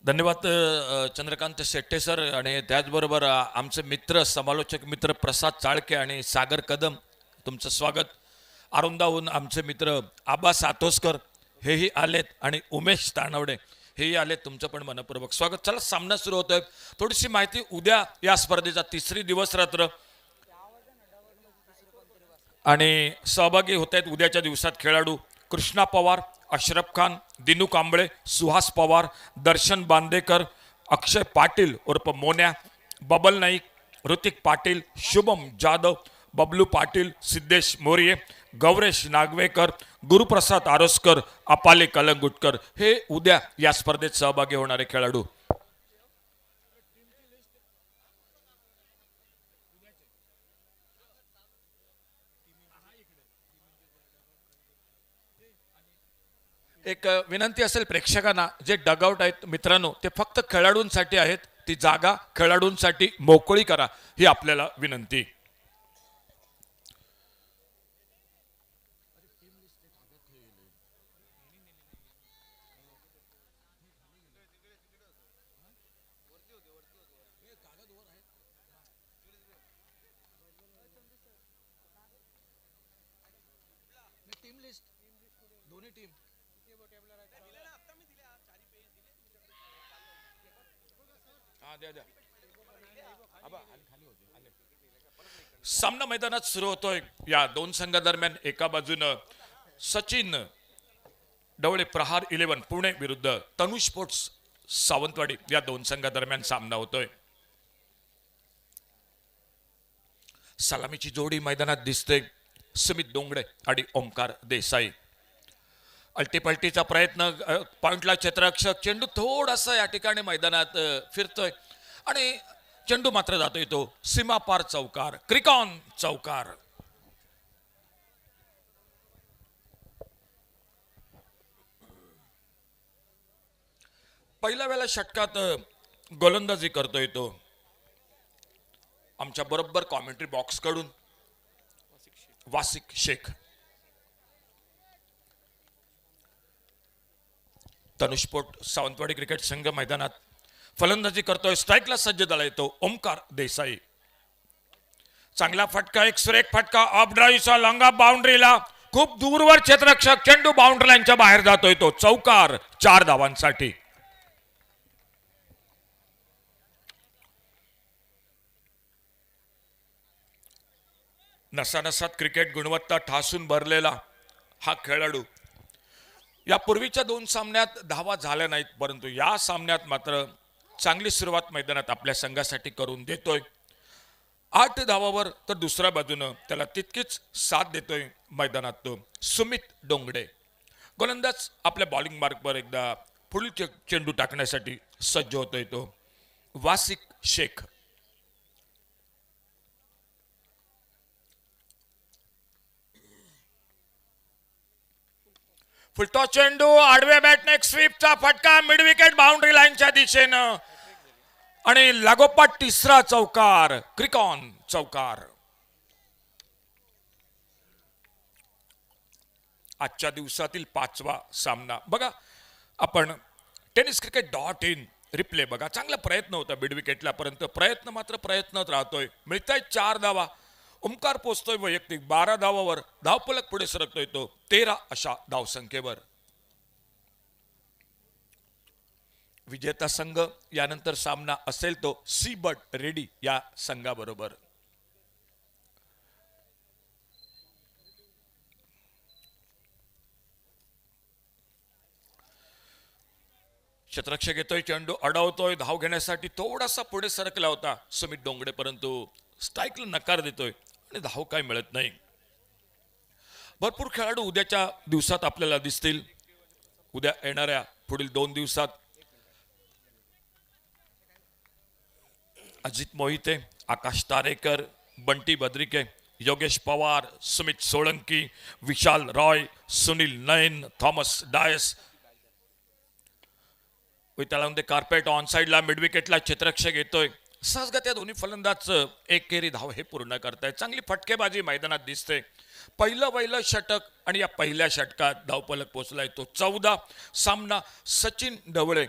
धन्यवाद चंद्रकांत शेट्टे सर आणि त्याचबरोबर आमचे मित्र समालोचक मित्र प्रसाद चाळके आणि सागर कदम तुमचं स्वागत. आरुंदाहून आमचे मित्र आबा सातोसकर हेही आलेत आणि उमेश ताणवडे हेही आलेत. तुमचं पण मनपूर्वक स्वागत. चला सामना सुरू होतोय. थोडीशी माहिती. उद्या या स्पर्धेचा तिसरी दिवस रात्र आणि सहभागी होत आहेत उद्याच्या दिवसात खेळाडू कृष्णा पवार, अशरफ खान, दिनू कांबळे, सुहास पवार, दर्शन बांदेकर, अक्षय पाटील उर्फ मोन्या, बबल नाईक, ऋतिक पाटील, शुभम जाधव, बबलू पाटील, सिद्धेश मोरिये, गौरेश नागवेकर, गुरुप्रसाद आरोस्कर, अपाले कलंगुटकर हे उद्या या स्पर्धेत सहभागी होणारे खेळाडू. एक विनंती असेल प्रेक्षकांना, जे डगआउट आहेत मित्रांनो ते फक्त खेळाडूंसाठी आहेत. ती जागा खेळाडूंसाठी मोकळी करा ही आपल्याला विनंती. सामना मैदानात सुरू होतोय. या दोन संघादरम्यान एका बाजूनं सचिन डवळे प्रहार 11 पुणे विरुद्ध तनु स्पोर्ट्स सावंतवाडी या दोन संघादरम्यान सामना होतोय. सलामीची जोडी मैदानात दिसते. सुमित डोंगडे आणि ओंकार देसाई. अल्टीपल्टीचा प्रयत्न, पॉइंटला क्षेत्ररक्षक, चेंडू थोडासा या ठिकाणी मैदानात फिरतोय आणि चेंडू मात्र जातोय तो सीमापार चौकार, क्रिकॉन चौकार. पहिल्या वेळेला षटकात गोलंदाजी करतोय तो आमच्या बरोबर कॉमेंट्री बॉक्स कडून वासिक शेख. तनुष्पोर्ट सावंतवाडी क्रिकेट संघ मैदानात फलंदाजी करतोय. स्ट्राईकला सज्ज झाला येतो ओंकार देसाई. चांगला फटका, एक सुरेख फटका, ऑफ ड्राईव्हचा लांगा बाउंड्रीला, खूप दूरवर क्षेत्ररक्षक, चेंडू बाउंड्री लाईनच्या बाहेर जातोय तो चौकार 4 धावांसाठी. नसानसात क्रिकेट गुणवत्ता ठासून भरलेला हा खेळाडू यापूर्वीच्या 2 सामन्यात धावा झाल्या नाहीत, परंतु या सामन्यात मात्र चांगली सुरुवात मैदानात आपल्या संघासाठी करून देतोय. 8 धावावर तर दुसऱ्या बाजूनं त्याला तितकीच साथ देतोय मैदानात तो सुमित डोंगडे. गोलंदाज आपल्या बॉलिंग मार्कवर एकदा पुढील चेंडू टाकण्यासाठी सज्ज होतोय तो वासिक शेख. फुलटॉस चेंडू, आडव्या बॅटने स्वीपचा फटका, मिड विकेट बाउंड्री लाईनच्या दिशेनं आणि लागोपाठ तिसरा चौकार, क्रिकॉन चौकार. आजच्या दिवसातील 5वा सामना बघा आपण tenniscricket.in रिप्ले बघा. चांगला प्रयत्न होता मिड विकेटला, परंतु प्रयत्न मात्र प्रयत्नच राहतोय. मिळताय 4 धावा. ओंकार पोचतोय वैयक्तिक 12 धावावर. धावफलक पुढे सरकतोय तो 13 अशा धावसंख्येवर. विजेता संघ यानंतर सामना असेल तो सी बट रेडी या संघाबरोबर. क्षेत्ररक्षक येतोय, चेंडू अडवतोय. धाव घेण्यासाठी थोडासा पुढे सरकला होता सुमित डोंगडे, परंतु स्ट्राईकला नकार देतोय आणि धाव काय मिळत नाही. भरपूर खेळाडू उद्याच्या दिवसात आपल्याला दिसतील. उद्या येणाऱ्या पुढील 2 दिवसात अजित मोहिते, आकाश तारेकर, बंटी बद्रिके, योगेश पवार, सुमित सोळंकी, विशाल रॉय, सुनील नैन, थॉमस डायस. त्याला कार्पेट ऑन साइडला मिड विकेटला क्षेत्ररक्षक येतोय. सहजगत्या दोन्ही फलंदाज एक केरी धाव हे पूर्ण करतायत. चांगली फटकेबाजी मैदानात दिसते. पहिलं षटक आणि या पहिल्या षटकात धावफलक पोहोचलाय तो 14. सामना सचिन ढवळे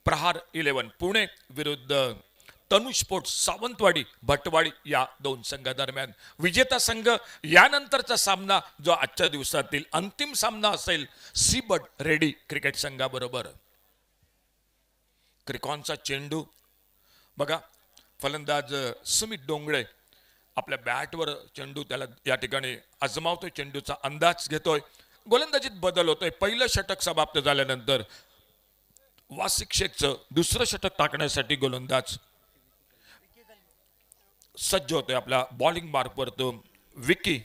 प्रहार 11 पुणे विरुद्ध तनुस्पोर्ट सावंतवाडी भटवाडी या दोन संघादरम्यान विजेता संघ यानंतरचा सामना जो आजच्या दिवसातील अंतिम सामना असेल सीबट रेडी क्रिकेट संघाबरोबर. क्रिकॉनचा चेंडू बघा, फलंदाज सुमित डोंगळे आपल्या बॅटवर चेंडू त्याला या ठिकाणी आजमावतोय, चेंडूचा अंदाज घेतोय. गोलंदाजीत बदल होतोय. पहिलं षटक समाप्त झाल्यानंतर वासिक शेखचं दुसरं षटक टाकण्यासाठी गोलंदाज सज्ज होतोय. आपल्या बॉलिंग मार्कवर तो विकी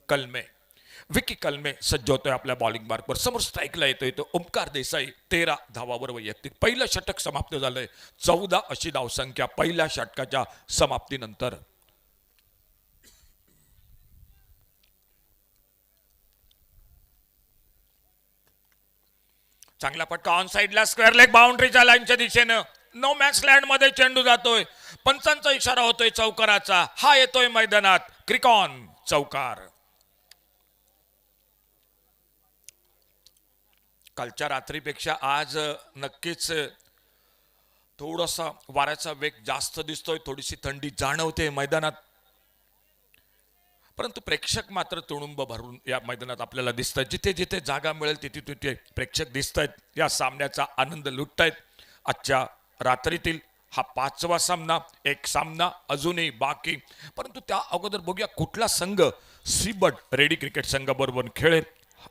कलमे सज्ज होतोय आपल्या बॉलिंग मार्कवर. समोर स्ट्राईकला येतोय तो ओमकार देसाई 13 धावावर वैयक्तिक. पहिलं षटक समाप्त झालंय. 14 अशी धावसंख्या पहिल्या षटकाच्या समाप्तीनंतर. चांगला फटका ऑन साइडला स्क्वेअर लेग बाउंड्रीच्या लाईनच्या दिशेनं नो मॅच लँड मध्ये चेंडू जातोय. पंचांचा इशारा होतोय चौकाराचा. हा येतोय मैदानात क्रिकॉन चौकार. कालच्या रात्रीपेक्षा आज नक्कीच थोडासा वाऱ्याचा वेग जास्त दिसतोय. थोडीशी थंडी जाणवते मैदानात, परंतु प्रेक्षक मात्र तुडुंब भरून या मैदानात आपल्याला दिसत आहेत. जिथे जिथे जागा मिळेल तिथे तिथे प्रेक्षक दिसत आहेत. या सामन्याचा आनंद लुटतायत. आजच्या रात्रीतील हा 5वा सामना. एक सामना अजूनही बाकी, परंतु त्या अगोदर बघूया कुठला संघ सीबट रेडी क्रिकेट संघाबरोबर खेळेल.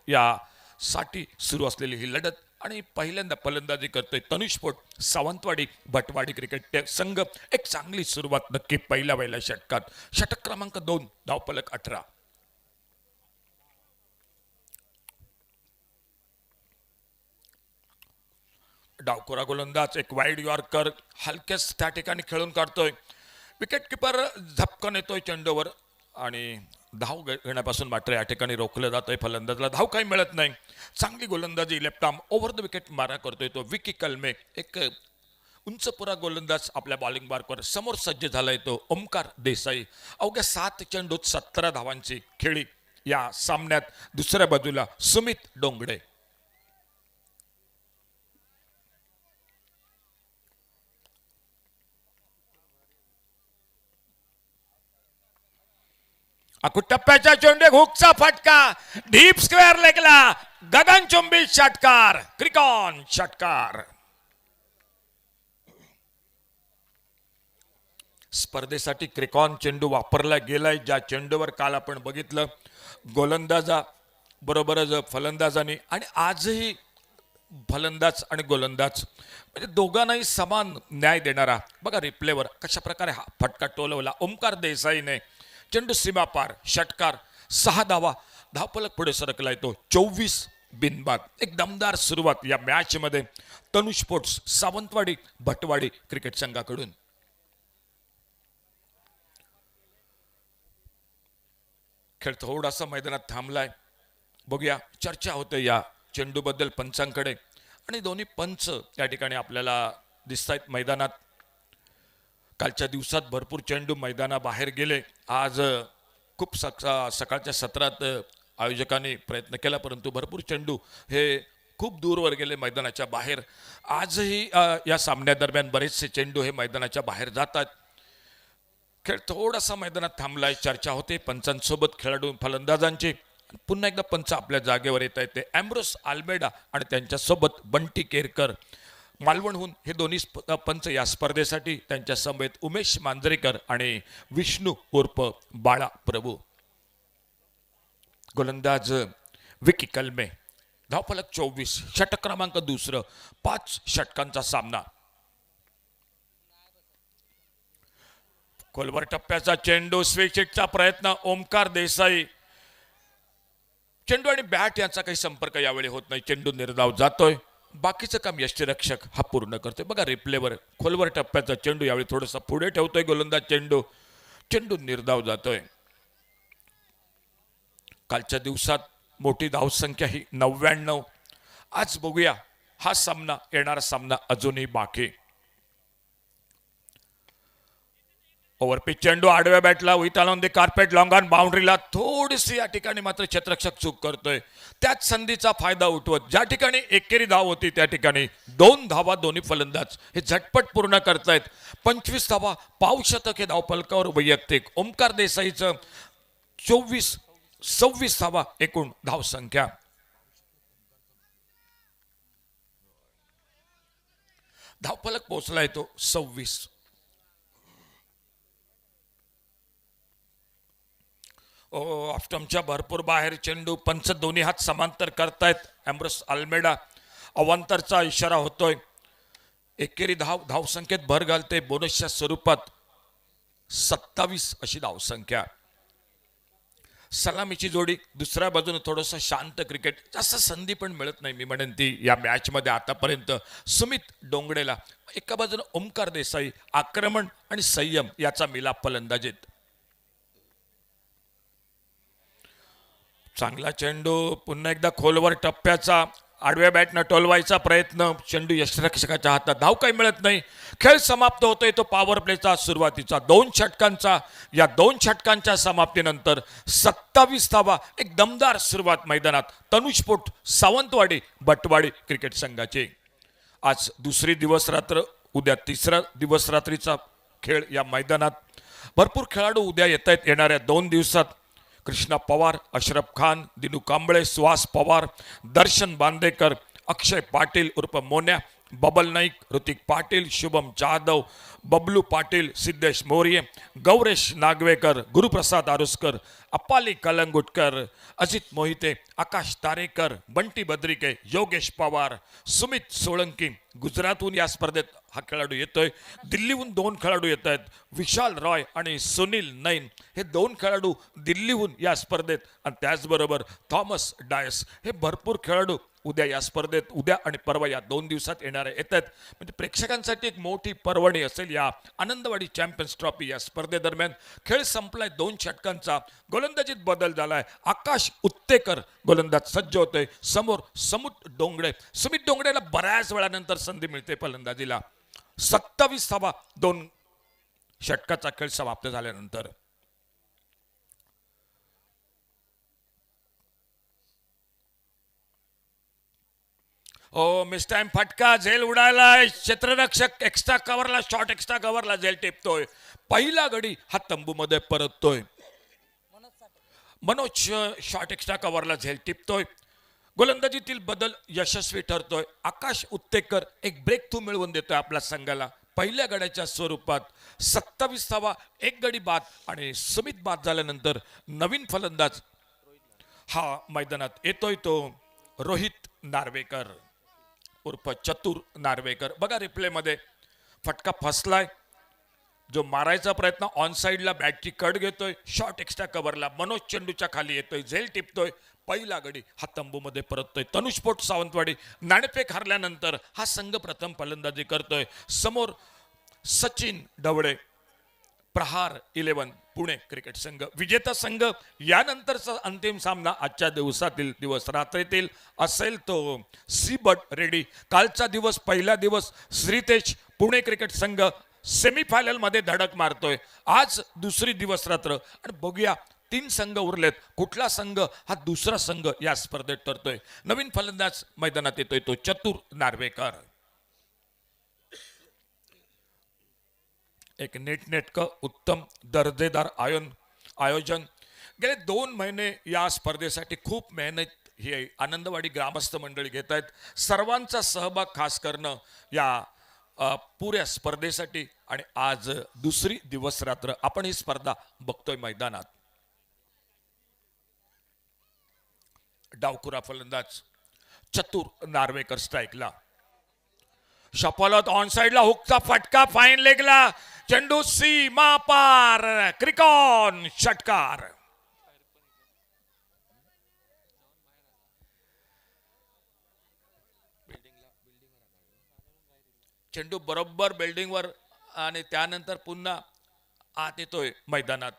यासाठी सुरू असलेली ही लढत आणि पहिल्यांदा फलंदाजी करतोय तनुस्पोर्ट सावंतवाडी भटवाडी क्रिकेट संघ. एक चांगली सुरुवात नक्की पहिल्या षटकात. षटक क्रमांक 2 धावफलक 18. डावखोरा गोलंदाज एक वाईड यॉर्कर हलकेच त्या ठिकाणी खेळून काढतोय. विकेट किपर झपकन येतोय चेंडूवर आणि धाव घेण्यापासून मात्र या ठिकाणी रोखलं जातंय. फलंदाजला धाव काही मिळत नाही. चांगली गोलंदाजी left arm over the wicket मारा करतोय तो विकी कलमे. एक उंचपुरा गोलंदाज आपल्या बॉलिंग मार्कवर. समोर सज्ज झालाय तो ओमकार देसाई. अवघ्या 7 चेंडूत 17 धावांची खेळी या सामन्यात. दुसऱ्या बाजूला सुमित डोंगळे. टप्प्याच्या चेंडू हुकचा फटका डीप स्क्वेअर लेगला गगनचुंबी षटकार क्रिकॉन षटकार. स्पर्धेसाठी क्रिकॉन चेंडू वापरला गेलाय. ज्या चेंडूवर काल आपण बघितलं गोलंदाजा बरोबरच फलंदाजांनी आणि आजही फलंदाज आणि गोलंदाज म्हणजे दोघांनाही समान न्याय देणारा. बघा रिप्लेवर कशा प्रकारे हा फटका टोलवला ओमकार देसाईने. चेंडू सीमा पार षटकार. 6 धावा. धावफलक पुढे सरकला येतो 24 बिनबाद. एक दमदार सुरुवात या मॅच मध्ये तनुस्पोर्ट सावंतवाडी भटवाडी क्रिकेट संघाकडून. खेळ थोडासा मैदानात थांबलाय. बघूया चर्चा होते या चेंडू बद्दल पंचांकडे आणि दोन्ही पंच या ठिकाणी आपल्याला दिसत आहेत मैदानात. कालच्या दिवसात भरपूर चेंडू मैदानाबाहेर गेले. आज खूप सकाळच्या सत्रात आयोजकांनी प्रयत्न केला, परंतु भरपूर चेंडू हे खूप दूरवर गेले मैदानाच्या बाहेर. आजही या सामन्यादरम्यान बरेचसे चेंडू हे मैदानाच्या बाहेर जातात. खेळ थोडासा मैदानात थांबलाय. चर्चा होते पंचांसोबत खेळाडू फलंदाजांची. पुन्हा एकदा पंच आपल्या जागेवर येत आहेत. ते एम्ब्रोस आल्मेडा आणि त्यांच्यासोबत बंटी केरकर मालवणहून हे दोन्ही पंच या स्पर्धेसाठी. त्यांच्या समवेत उमेश मांजरेकर आणि विष्णू उर्फ बाळा प्रभू. गोलंदाज विकी कलमे. धावफलक 24. षटक क्रमांक 2. 5 षटकांचा सामना. खोलवर टप्प्याचा चेंडू स्वीचिटचा प्रयत्न ओमकार देसाई. चेंडू आणि बॅट यांचा काही संपर्क यावेळी होत नाही. चेंडू निर्धाव जातोय. बाकीचं काम यष्टीरक्षक हा पूर्ण करतोय. बघा रिप्लेवर खोलवर टप्प्याचा चेंडू यावेळी थोडासा पुढे ठेवतोय गोलंदाज. चेंडू निर्धाव जातोय. कालच्या दिवसात मोठी धावसंख्या ही 99. आज बघूया हा सामना, येणारा सामना अजूनही बाकी. ओव्हरपिच चेंडू आडव्या बॅटला with on the carpet long on बाउंड्रीला थोडीशी या ठिकाणी मात्र क्षेत्ररक्षक चूक करतोय. त्याच संधीचा फायदा उठवत ज्या ठिकाणी एकेरी धाव होती त्या ठिकाणी 2 धावा दोन्ही फलंदाज हे झटपट पूर्ण करतायत. 25 धावा पावशतक हे धावफलकावर वैयक्तिक. ओमकार देसाईचं 26 धावा एकूण धावसंख्या. धावफलक पोहोचलाय तो 26. ऑफ्टमच्या भरपूर बाहेर चेंडू. पंच दोन्ही हात समांतर करतायत. एम्ब्रोस अल्मेडा अवांतरचा इशारा होतोय. एकेरी धावसंख्येत भर घालते. बोनसच्या स्वरूपात 27 अशी धावसंख्या. सलामीची जोडी. दुसऱ्या बाजूने थोडंसं शांत क्रिकेट. जास्त संधी पण मिळत नाही मी म्हणेन ती या मॅचमध्ये आतापर्यंत. सुमित डोंगडेला एका बाजूने ओमकार देसाई. आक्रमण आणि संयम याचा मिलाप फलंदाजीत. चांगला चेंडू. पुन्हा एकदा खोलवर टप्प्याचा. आडव्या बॅटनं टोलवायचा प्रयत्न. चेंडू यष्टिरक्षकाच्या हातात. धाव काही मिळत नाही. खेळ समाप्त होतोय तो पॉवर प्लेचा सुरुवातीचा 2 षटकांचा. या 2 षटकांच्या समाप्तीनंतर 27 धावा. एक दमदार सुरुवात मैदानात. तनुजपोट सावंतवाडी बटवाडी क्रिकेट संघाचे. आज दुसरी दिवस रात्र, उद्या तिसरा दिवस रात्रीचा खेळ या मैदानात. भरपूर खेळाडू उद्या येत आहेत. येणाऱ्या 2 दिवसात कृष्णा पवार, अशरफ खान, दिनू कांबळे, सुहास पवार, दर्शन बांदेकर, अक्षय पाटील उर्फ मोन्या, बबल नाईक, ऋतिक पाटील, शुभम जाधव, बबलू पाटील, सिद्धेश मोर्ये, गौरेश नागवेकर, गुरुप्रसाद आरुसकर, अप्पाली कलंगुटकर, अजित मोहिते, आकाश तारेकर, बंटी बद्रिके, योगेश पवार, सुमित सोळंकी. गुजरातहून या स्पर्धेत हा खेळाडू येतोय. दिल्लीहून 2 खेळाडू येत आहेत. विशाल रॉय आणि सुनील नैन हे 2 खेळाडू दिल्लीहून या स्पर्धेत. आणि त्याचबरोबर थॉमस डायस हे भरपूर खेळाडू उद्या या स्पर्धेत, उद्या आणि परवा या 2 दिवसात येणारे येत आहेत. म्हणजे प्रेक्षकांसाठी एक मोठी पर्वणी असेल या आनंदवाडी चॅम्पियन्स ट्रॉफी या स्पर्धेदरम्यान. खेळ संपलाय 2 षटकांचा. गोलंदाजीत बदल झालाय. आकाश उत्तेकर गोलंदाज सज्ज होतोय. समोर सुमित डोंगडेला बऱ्याच वेळानंतर संधी मिळते फलंदाजीला. 27 धावा 2 षटकाचा खेळ समाप्त झाल्यानंतर. मिस टाइम फटका. झेल उडायलाय. क्षेत्ररक्षक एक्स्ट्रा कव्हरला, शॉर्ट एक्स्ट्रा कव्हरला झेल टेपतोय. पहिला गडी हा तंबूमध्ये परततोय. मनोज शॉर्ट एक्स्ट्रा कव्हरला झेल टिपतोय. गोलंदाजीतील बदल यशस्वी ठरतोय. आकाश उत्तेकर एक ब्रेक थ्रू मिळवून देतोय आपल्या संघाला पहिल्या गड्याच्या स्वरूपात. 27 धावा, 1 गडी बाद आणि सुमित बाद झाल्यानंतर नवीन फलंदाज हा मैदानात येतोय. तो रोहित नार्वेकर उर्फ चतुर नार्वेकर. बघा रिप्ले मध्ये फटका फसलाय. जो मारायचा प्रयत्न ऑन साइडला बॅटची कट घेतोय. शॉर्ट एक्स्ट्रा कव्हरला मनोज चेंडूच्या खाली येतोय. झेल टिपतोय. पहिला गडी हा तंबूमध्ये परततोय. तनुजपोट सावंतवाडी नाणेफेक हरल्यानंतर हा संघ प्रथम फलंदाजी करतोय. समोर सचिन ढवळे, प्रहार 11 पुणे क्रिकेट संघ. विजेता संघ यानंतरचा अंतिम सामना आजच्या दिवस रात्रीतील असेल तो सी बट रेडी. कालचा दिवस पहिला दिवस श्रीतेज पुणे क्रिकेट संघ सेमीफायनल मध्ये धडक मारतोय. आज दुसरी दिवस रात्र आणि बघूया 3 संघ उरलेत. कुठला संघ हा दुसरा संघ या स्पर्धेत ठरतोय. नवीन फलंदाज मैदानात येतोय तो चतुर नार्वेकर. एक नीटनेटकं उत्तम दर्जेदार आयोजन. गेले 2 महिने या स्पर्धेसाठी खूप मेहनत ही आनंदवाडी ग्रामस्थ मंडळी घेत आहेत. सर्वांचा सहभाग खास करणं या पुऱ्या स्पर्धेसाठी. आणि आज दुसरी दिवस रात्र आपण ही स्पर्धा बघतोय मैदानात. डावखुरा फलंदाज चतुर नार्वेकर स्ट्राईकला. शपलत ऑन साइडला हुकचा फटका. फाईन लेगला चेंडू सीमा पार. क्रिकॉन षटकार. चेंडू बरोबर बिल्डिंगवर आणि त्यानंतर पुन्हा आत येतोय मैदानात.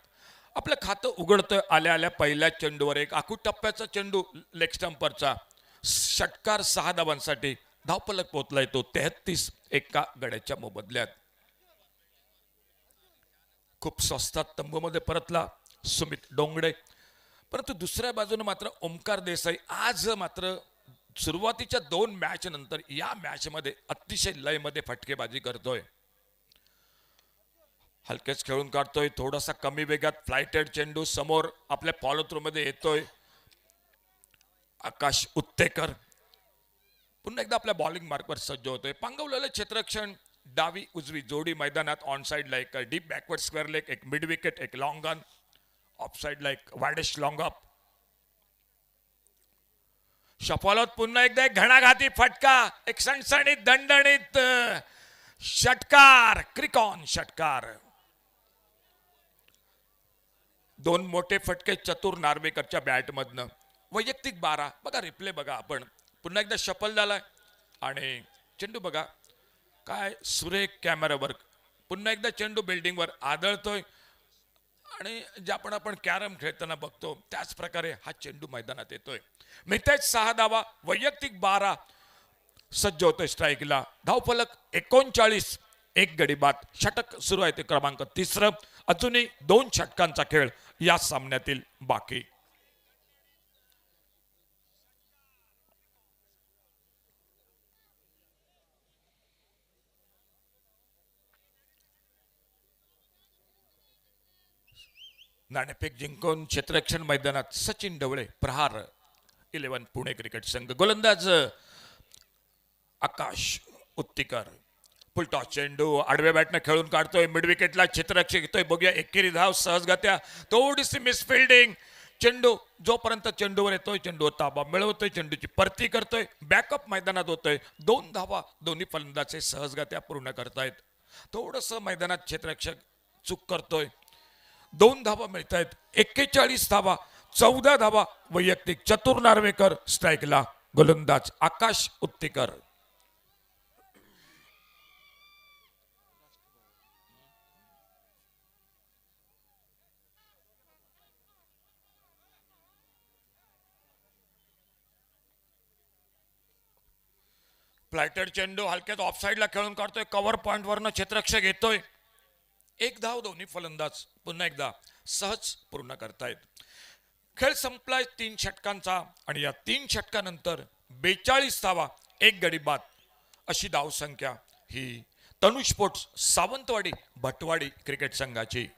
आपलं खातं उघडतोय आल्या आल्या पहिल्या चेंडूवर. एक आखूड टप्प्याचा चेंडू लेग स्टंपरचा. षटकार 6 धावांसाठी. धावफलक पोहोचलाय तो 33 एका गड्याच्या मोबदल्यात. खूप स्वस्तात तंबूमध्ये परतला सुमित डोंगडे. परंतु दुसऱ्या बाजूने मात्र ओमकार देसाई आज मात्र सुरुवातीच्या 2 मॅच नंतर या मॅचमध्ये अतिशय लयमध्ये फटकेबाजी करतोय. हलकेच खेळून काढतोय, थोडासा कमी वेगात फ्लायटेड चेंडू समोर आपल्या फॉलो थ्रू मध्ये येतोय. आकाश उत्तेकर पुन्हा एकदा आपल्या बॉलिंग मार्कवर सज्ज होतोय. पांगवलेलं क्षेत्ररक्षण डावी उजवी जोडी मैदानात. ऑन साइडला एक डीप बॅकवर्ड स्क्वेअर लेग, एक मिड विकेट, एक लॉंग ऑन. ऑफ साइडला एक वायडेस्ट लॉंग अप. शफॉलोत पुन्हा एकदा एक घणाघाती फटका, एक सणसणीत दणदणीत षटकार, क्रिकॉन षटकार. 2 मोठे फटके चतुर नार्वेकरच्या बॅटमधनं. वैयक्तिक 12. बघा रिप्ले बघा आपण. पुन्हा एकदा शफल झालाय आणि चेंडू बघा काय सुरेख कॅमेरा वर्क. पुन्हा एकदा चेंडू बिल्डिंगवर आदळतोय आणि ज्या आपण कॅरम खेळताना बघतो त्याच प्रकारे हा चेंडू मैदानात येतोय. मिळतायत 6 धावा, वैयक्तिक 12. सज्ज होतोय स्ट्राईकला. धावफलक 39. 1 गडी बाद. षटक सुरू आहे ते क्रमांक 3. अजूनही 2 षटकांचा खेळ या सामन्यातील बाकी. नाणेफेक जिंकून क्षेत्ररक्षण मैदानात सचिन ढवळे. प्रहार 11 पुणे क्रिकेट संघ. गोलंदाज आकाश उत्तीकर. फुलटॉस चेंडू आडव्या बॅटने खेळून काढतोय. मिड विकेटला क्षेत्ररक्षक येतोय. बघूया एकेरी धाव सहजगत्या. थोडीशी मिसफिल्डिंग. चेंडू जोपर्यंत चेंडूवर येतोय चेंडूवर ताबा मिळवतोय, चेंडूची परती करतोय. बॅकअप मैदानात होतोय. 2 धावा दोन्ही फलंदाजे सहजगत्या पूर्ण करतायत. थोडस मैदानात क्षेत्ररक्षक चूक करतोय. 2 धावा मिळत आहेत. 41 धावा. 14 धावा वैयक्तिक चतुर नार्वेकर. स्ट्राईकला गोलंदाज आकाश उत्तीकर. फ्लायटेड चेंडू हलक्यात ऑफसाईडला खेळून काढतोय. कव्हर पॉइंट वरनं क्षेत्ररक्षक येतोय. 1 धाव दोन्ही फलंदाज पुन्हा एकदा सहज पूर्ण करतायत. खेळ संपलाय 3 षटकांचा आणि या 3 षटकानंतर 42 धावा, 1 गडी बाद अशी धावसंख्या ही तनुज स्पोर्ट्स सावंतवाडी भटवाडी क्रिकेट संघाची.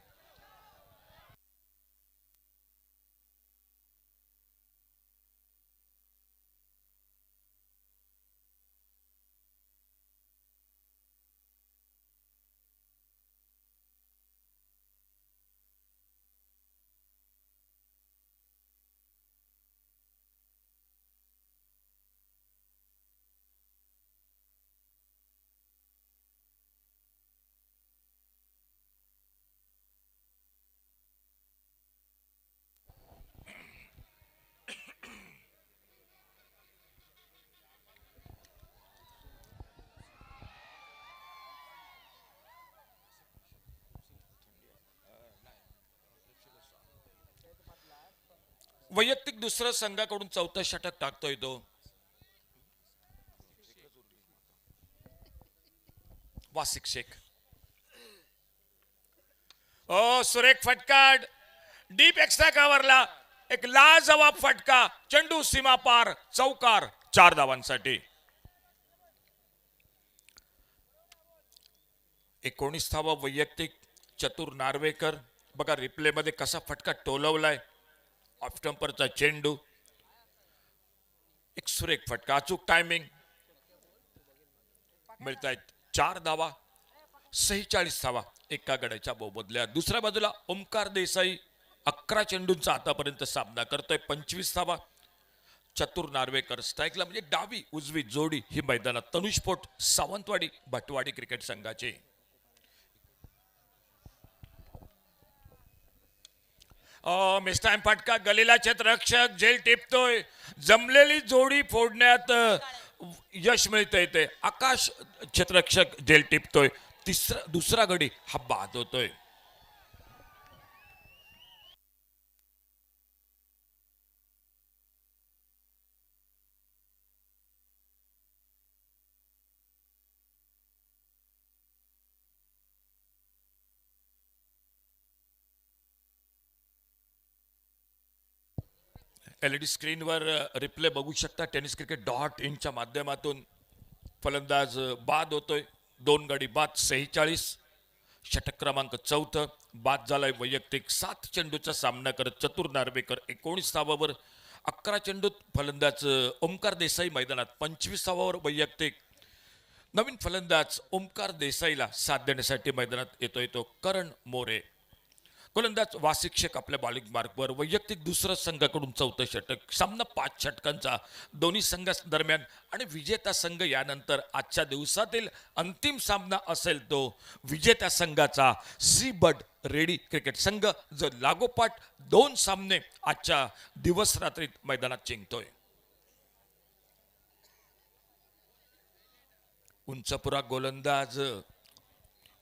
वैयक्तिक दुसरं संघाकडून 4थं षटक टाकतोय तो. वासिक शेख. सुरेख फटका डीप एक्स्ट्रा कव्हरला. एक लाजवाब फटका. चेंडू सीमा पार. चौकार. 4 धावांसाठी. 19 धावा वैयक्तिक चतुर नार्वेकर. बघा रिप्ले मध्ये कसा फटका टोलवलाय. ऑफ स्टंपरचा चेंडू. एक सुरेख फटका. अचूक टायमिंग. मिळत आहेत 4 धावा. 46 धावा एका गड्याच्या मोबदल्यात. दुसऱ्या बाजूला ओमकार देसाई 11 चेंडूंचा आतापर्यंत सामना करतोय. 25 धावा. चतुर नार्वेकर स्ट्राईकला. म्हणजे डावी उजवी जोडी ही मैदानात. तनुज स्पोर्ट सावंतवाडी भटवाडी क्रिकेट संघाचे. मिस्टाईम फटका. गलीला क्षेत्ररक्षक झेल टिपतोय. जमलेली जोडी फोडण्यात यश मिळतंय. ते आकाश क्षेत्ररक्षक झेल टिपतोय. दुसरा गडी हा बाद होतोय. LED स्क्रीनवर रिप्ले बघू शकता. tenniscricket.in च्या माध्यमातून फलंदाज बाद होतोय. 2 गडी बाद 46. षटक क्रमांक 4 बाद झालाय वैयक्तिक. 7 चेंडूचा सामना करत चतुर नार्वेकर 19 धावावर. 11 चेंडूत फलंदाज ओमकार देसाई मैदानात 25 धावावर वैयक्तिक. नवीन फलंदाज ओमकार देसाईला साथ देण्यासाठी मैदानात येतोय तो करण मोरे. गोलंदाज वासिक शेख आपल्या बॉलिंग मार्कवर. वैयक्तिक दुसरं संघाकडून 4थं षटक. सामना 5 षटकांचा दोन्ही संघादरम्यान आणि विजेता संघ यानंतर आजच्या दिवसातील अंतिम सामना असेल तो विजेत्या संघाचा सी बर्ड रेडी क्रिकेट संघ जो लागोपाठ 2 सामने आजच्या दिवस रात्रीत मैदानात जिंकतोय. उंचपुरा गोलंदाज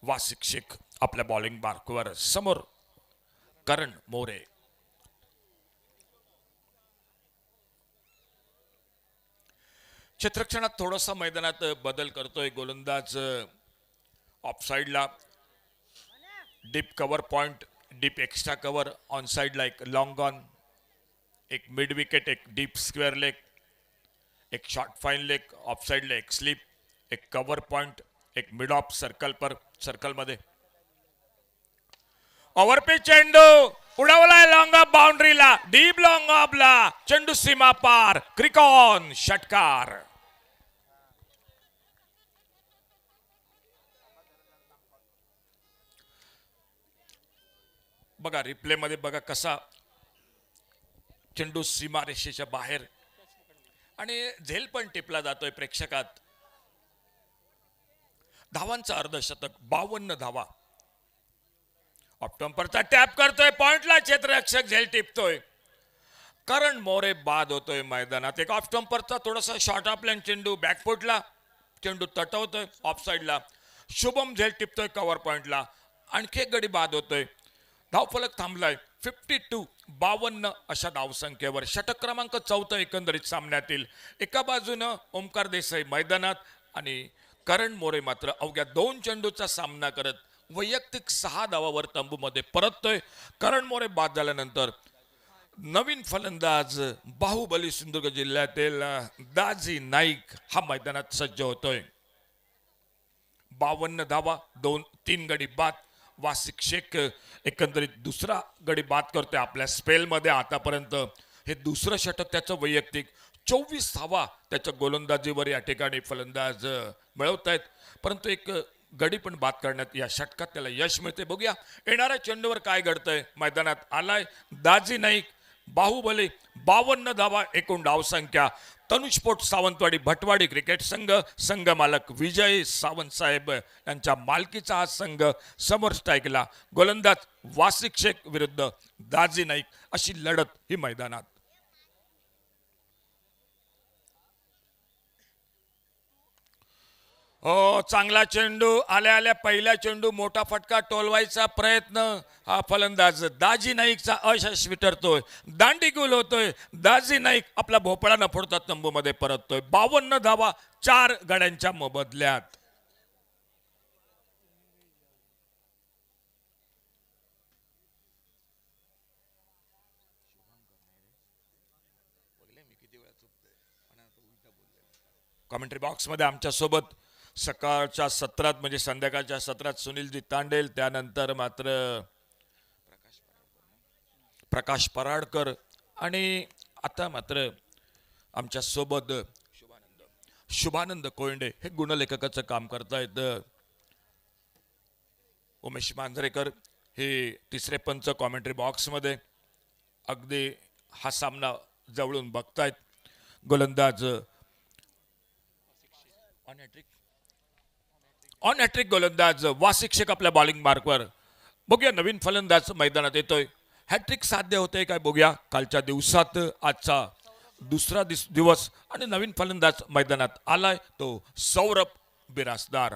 वासिक शेख आपल्या बॉलिंग मार्कवर. समोर करण मोरे. क्षेत्ररक्षणात थोडासा मैदानात बदल करतोय गोलंदाज. ऑफ साइडला deep cover point, deep extra cover. On साइडला एक लॉंग ऑन, एक मिड विकेट, एक डीप स्क्वेअर लेग, एक शॉर्ट फाईन लेग. ऑफ साइडला एक स्लिप, एक कव्हर पॉइंट, एक मिड ऑफ सर्कल पर सर्कलमध्ये. ओव्हरपिच चेंडू उडवलाय लॉंग ऑफ बाउंड्रीला. डीप लॉंग ऑफला चेंडू सीमा पार. क्रिकॉन षटकार. बघा रिप्ले मध्ये बघा कसा चेंडू सीमा रेषेच्या बाहेर आणि झेल पण टिपला जातोय प्रेक्षकात. धावांचा अर्धशतक 52 धावा. ऑफ स्टंपरचा टॅप करतोय पॉइंटला. क्षेत्ररक्षक झेल टिपतोय. करण मोरे बाद होतोय मैदानात. एक ऑफ स्टंपरचा थोडासा शॉर्ट ऑफ लाईन चेंडू बॅकफुटला चेंडू तटवतोय. ऑफ साइडला शुभम झेल टिपतोय कव्हर पॉइंटला. आणखी एक गडी बाद होतोय. धावफलक थांबलाय 52 52 अशा धावसंख्येवर. षटक क्रमांक 4 एकंदरीत सामन्यातील. एका बाजूनं ओमकार देसाई मैदानात आणि करण मोरे मात्र अवघ्या 2 चेंडूचा सामना करत वैयक्तिक 6 धावावर तंबूमध्ये परततोय. करण मोरे बाद झाल्यानंतर नवीन फलंदाज बाहुबली सिंधुदुर्ग जिल्ह्यातील दाजी नाईक हा मैदानात सज्ज होतोय. 52 धावा 3 गडी बाद. वासिक शेख एकंदरीत दुसरा गडी बाद करतोय आपल्या स्पेलमध्ये. आतापर्यंत हे दुसरं षटक त्याचं वैयक्तिक. 24 धावा त्याच्या गोलंदाजीवर या ठिकाणी फलंदाज मिळवत आहेत. परंतु एक गडी पण बाद करण्यात या षटकात त्याला यश मिळते. बघूया येणाऱ्या चेंडूवर काय घडतंय. मैदानात आलाय दाजी नाईक. बाहुबली 52 धावा एकूण धावसंख्या. तनुष्पोट सावंतवाडी भटवाडी क्रिकेट संघ. संघ मालक विजय सावंत साहेब यांच्या मालकीचा हा संघ. समोर स्ट्राईकला गोलंदाज वासिक शेख विरुद्ध दाजी नाईक अशी लढत ही मैदानात. हो चांगला चेंडू आल्या आल्या पहिला चेंडू मोठा फटका टोलवायचा प्रयत्न हा फलंदाज दाजी नाईकचा अयशस्वी ठरतोय. दांडी गुल होतोय. दाजी नाईक आपला भोपळा न फोडता तंबूमध्ये परततोय. 52 धावा 4 गड्यांच्या मोबदल्यात. कॉमेंट्री बॉक्स मध्ये आमच्या सोबत सकाळच्या सत्रात म्हणजे संध्याकाळच्या सत्रात सुनीलजी तांडेल, त्यानंतर मात्र प्रकाश पराडकर आणि आता मात्र आमच्या सोबत शुभानंद कोयंडे हे गुणलेखकाचं काम करतायत. उमेश मांजरेकर हे तिसरे पंच कॉमेंट्री बॉक्समध्ये अगदी हा सामना जवळून बघतायत. गोलंदाज ऑन हॅट्रिक गोलंदाज वासिक शेख आपल्या बॉलिंग मार्कवर. बघूया नवीन फलंदाज मैदानात येतोय. हॅट्रिक साध्य होते काय बघूया. कालच्या दिवसात आजचा दुसरा दिवस आणि नवीन फलंदाज मैदानात आलाय तो सौरभ बिरासदार.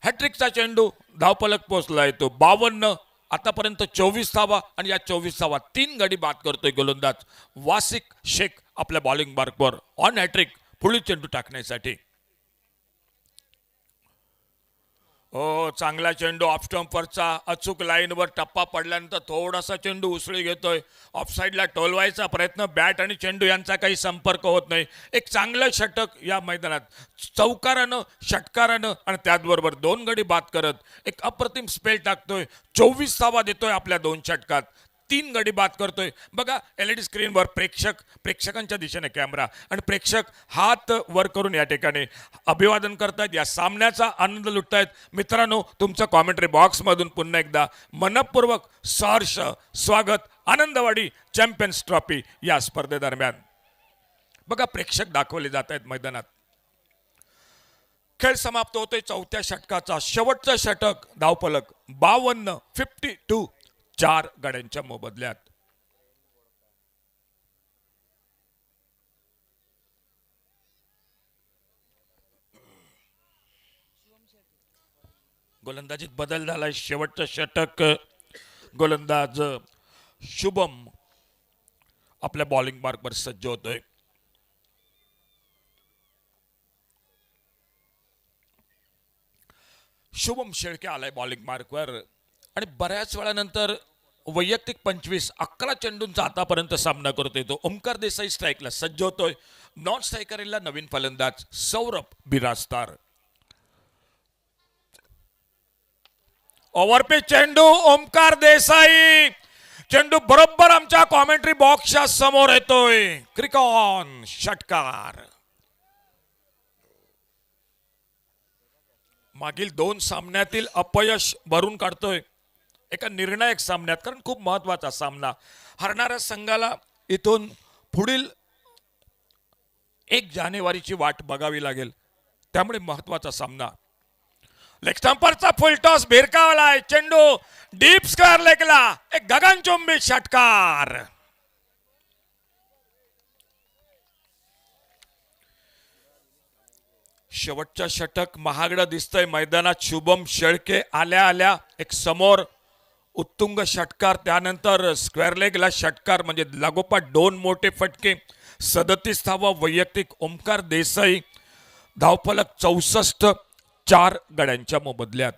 हॅट्रिकचा चेंडू धावफलक पोहोचलाय तो 52. आतापर्यंत 24 धावा आणि या 24 धावा 3 गडी बाद करतोय गोलंदाज वासिक शेख आपल्या बॉलिंग मार्कवर. ऑन हॅट्रिक पुढील चेंडू टाकण्यासाठी. हो, चांगला चेंडू ऑफ स्टंपवरचा अचूक लाईनवर टप्पा पडल्यानंतर थोडासा चेंडू उसळी घेतोय. ऑफसाईडला टोलवायचा प्रयत्न, बॅट आणि चेंडू यांचा काही संपर्क होत नाही. एक चांगलं षटक या मैदानात चौकारानं, षटकारानं आणि त्याचबरोबर 2 गडी बाद करत एक अप्रतिम स्पेल टाकतोय. 24 धावा देतोय आपल्या 2 षटकात. 3 गडी बाद करतोय. बघा LED स्क्रीनवर प्रेक्षकांच्या दिशेने कॅमेरा आणि प्रेक्षक हात वर करून या ठिकाणी अभिवादन करतायत, या सामन्याचा आनंद लुटतायत. मित्रांनो, तुमचं कॉमेंट्री बॉक्समधून पुन्हा एकदा मनपूर्वक सहर्ष स्वागत आनंदवाडी चॅम्पियन्स ट्रॉफी या स्पर्धेदरम्यान. बघा प्रेक्षक दाखवले जात आहेत मैदानात. खेळ समाप्त होतोय. 4थ्या षटकाचा शेवटचं षटक धावफलक 52 4 गड्यांच्या मोबदल्यात. गोलंदाजीत बदल झालाय. शेवटचं षटक गोलंदाज शुभम आपल्या बॉलिंग मार्कवर सज्ज होतोय. शुभम शेळके आलाय बॉलिंग मार्कवर आणि बऱ्याच वेळानंतर वैयक्तिक 11 चेंडूंचा आतापर्यंत सामना करतोय तो. ओमकार देसाई स्ट्राईकला सज्ज होतोय. नॉन स्ट्रायकरला नवीन फलंदाज सौरभ बिराजदार. ओव्हरपिच चेंडू ओमकार देसाई. चेंडू बरोबर आमच्या कॉमेंट्री बॉक्सच्या समोर येतोय. क्रिकॉन षटकार. मागील 2 सामन्यातील अपयश भरून काढतोय एका निर्णायक सामन्यात, कारण खूप महत्वाचा सामना. हरणाऱ्या संघाला इथून पुढील 1 जानेवारीची वाट बघावी लागेल, त्यामुळे महत्वाचा सामना. लेग स्टंपरचा फुल टॉस भिरकावलाय. चेंडू डीप स्क्वेअर लेगला. एक गगनचुंबी षटकार. शेवटच्या षटक महागडं दिसतंय मैदानात. शुभम शेळके आल्या आल्या एक समोर उत्तुंग षटकार, त्यानंतर स्क्वेअर लेगला षटकार, म्हणजे लागोपाठ 2 मोठे फटके. 37 धावा वैयक्तिक ओमकार देसाई. धावफलक 64 4 गड्यांच्या मोबदल्यात.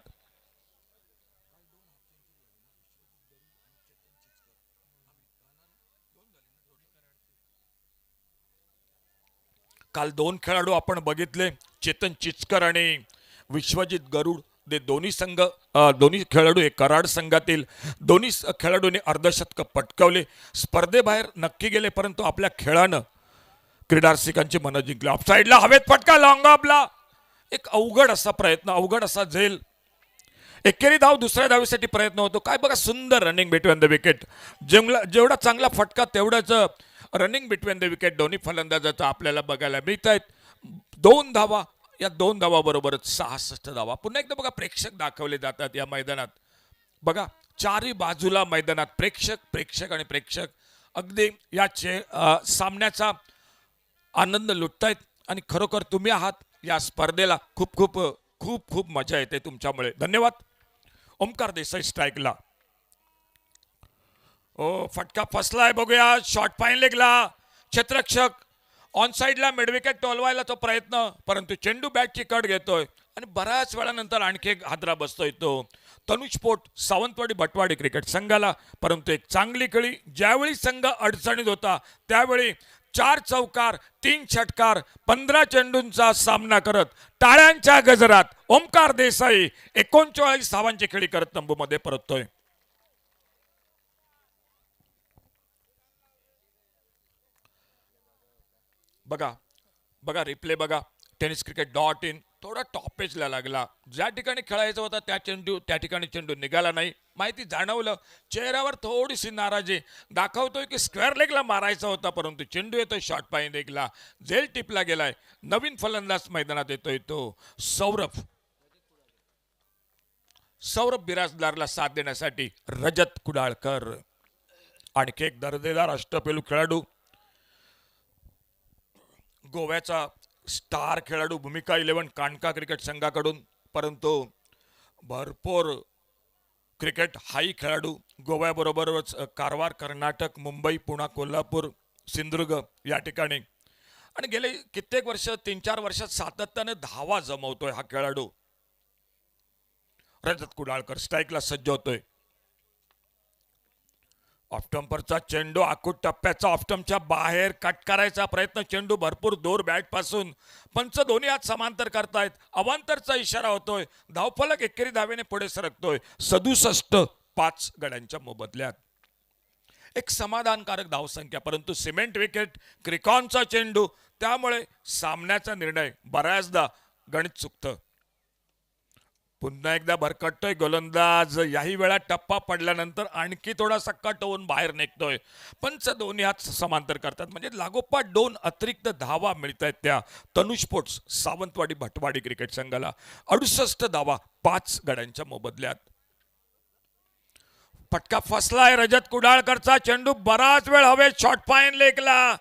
काल 2 खेळाडू आपण बघितले, चेतन चिचकर आणि विश्वजित गरुड. दोन्ही खेळाडू हे कराड संघातील. दोन्ही खेळाडूंनी अर्धशतक पटकावले. स्पर्धेबाहेर नक्की गेले, परंतु आपल्या खेळानं क्रीडारसिकांची मनं जिंकली. ऑफसाईडला हवेत फटका, लॉंग ऑफला. एक अवघड असा प्रयत्न, अवघड असा झेल. एकेरी धाव दुसऱ्या धावीसाठी प्रयत्न होतो. काय बघा सुंदर रनिंग बिटवीन द विकेट. जेवढा चांगला फटका तेवढाच रनिंग बिटवीन द विकेट दोन्ही फलंदाजाचा आपल्याला बघायला मिळत आहेत. 2 धावा, या 2 धावाबरोबरच 66 धावा. पुन्हा एकदा बघा प्रेक्षक दाखवले जातात या मैदानात. बघा चारही बाजूला मैदानात प्रेक्षक आणि प्रेक्षक अगदी या सामन्याचा आनंद लुटतायत. आणि खरोखर तुम्ही आहात या स्पर्धेला. खूप खूप खूप खूप मजा येते तुमच्यामुळे. धन्यवाद. ओमकार देसाई स्ट्राईकला. ओ फटका फसलाय, बघूया. शॉर्ट फाईन लेगला. क्षेत्ररक्षक ऑन साईडला मिडविकेट टोलवायला तो प्रयत्न, परंतु चेंडू बॅटची कट घेतोय आणि बऱ्याच वेळानंतर आणखी एक हादरा बसतोय तो. तनुज पोट सावंतवाडी भटवाडी क्रिकेट संघाला. परंतु एक चांगली खेळी. ज्यावेळी संघ अडचणीत होता त्यावेळी 4 चौकार, 3 षटकार, 15 चेंडूंचा सामना करत टाळ्यांच्या गजरात ओमकार देसाई 39 धावांची खेळी करत तंबूमध्ये परततोय. बघा रिप्ले बघा. tenniscricket.in थोडा टॉपेजला लागला. ज्या ठिकाणी खेळायचा होता त्या ठिकाणी चेंडू निघाला नाही. माहिती जाणवलं. चेहऱ्यावर थोडीशी नाराजी दाखवतोय की स्क्वेअर लेगला मारायचा होता, परंतु चेंडू येतोय शॉर्ट फाईन लेगला. झेल टिपला गेलाय. नवीन फलंदाज मैदानात येतोय तो सौरभ बिराजदारला साथ देण्यासाठी रजत कुडाळकर. आणखी एक दर्जेदार अष्टपैलू खेळाडू, गोव्याचा स्टार खेळाडू, भूमिका 11 कांडका क्रिकेट संघाकडून, परंतु भरपूर क्रिकेट हाई खेळाडू. गोव्याबरोबरच कारवार, कर्नाटक, मुंबई, पुणे, कोल्हापूर, सिंधुदुर्ग या ठिकाणी. आणि गेले कित्येक वर्ष, 3-4 वर्षात सातत्याने धावा जमवतोय हा खेळाडू. रजत कुडाळकर स्ट्राईकला सज्ज होतोय. ऑफस्टंपरचा चेंडू आखूड टप्प्याचा ऑफस्टंपच्या बाहेर कट करायचा प्रयत्न, चेंडू भरपूर दूर बॅट पासून. पंच दोन्ही हात समांतर करतायत. अवांतरचा इशारा होतोय. धावफलक एकेरी धावेने पुढे सरकतोय. 67-5 गड्यांच्या मोबदल्यात. एक समाधानकारक धावसंख्या, परंतु सिमेंट विकेट, क्रिकॉनचा चेंडू, त्यामुळे सामन्याचा निर्णय बऱ्याचदा गणित चुकतं. पुन्हा एकदा भरकटतोय गोलंदाज. याही वेळा टप्पा पडल्यानंतर आणखी थोडासा कट होऊन बाहेर निघतोय. पंच दोन्ही हात समांतर करतात, म्हणजे लागोपाठ 2 अतिरिक्त धावा मिळत आहेत त्या तनुज स्पोर्ट्स सावंतवाडी भटवाडी क्रिकेट संघाला. 68 धावा 5 गड्यांच्या मोबदल्यात. फटका फसलाय रजत कुडाळकरचा. चेंडू बराच वेळ हवेत, शॉर्ट फाईन लेगला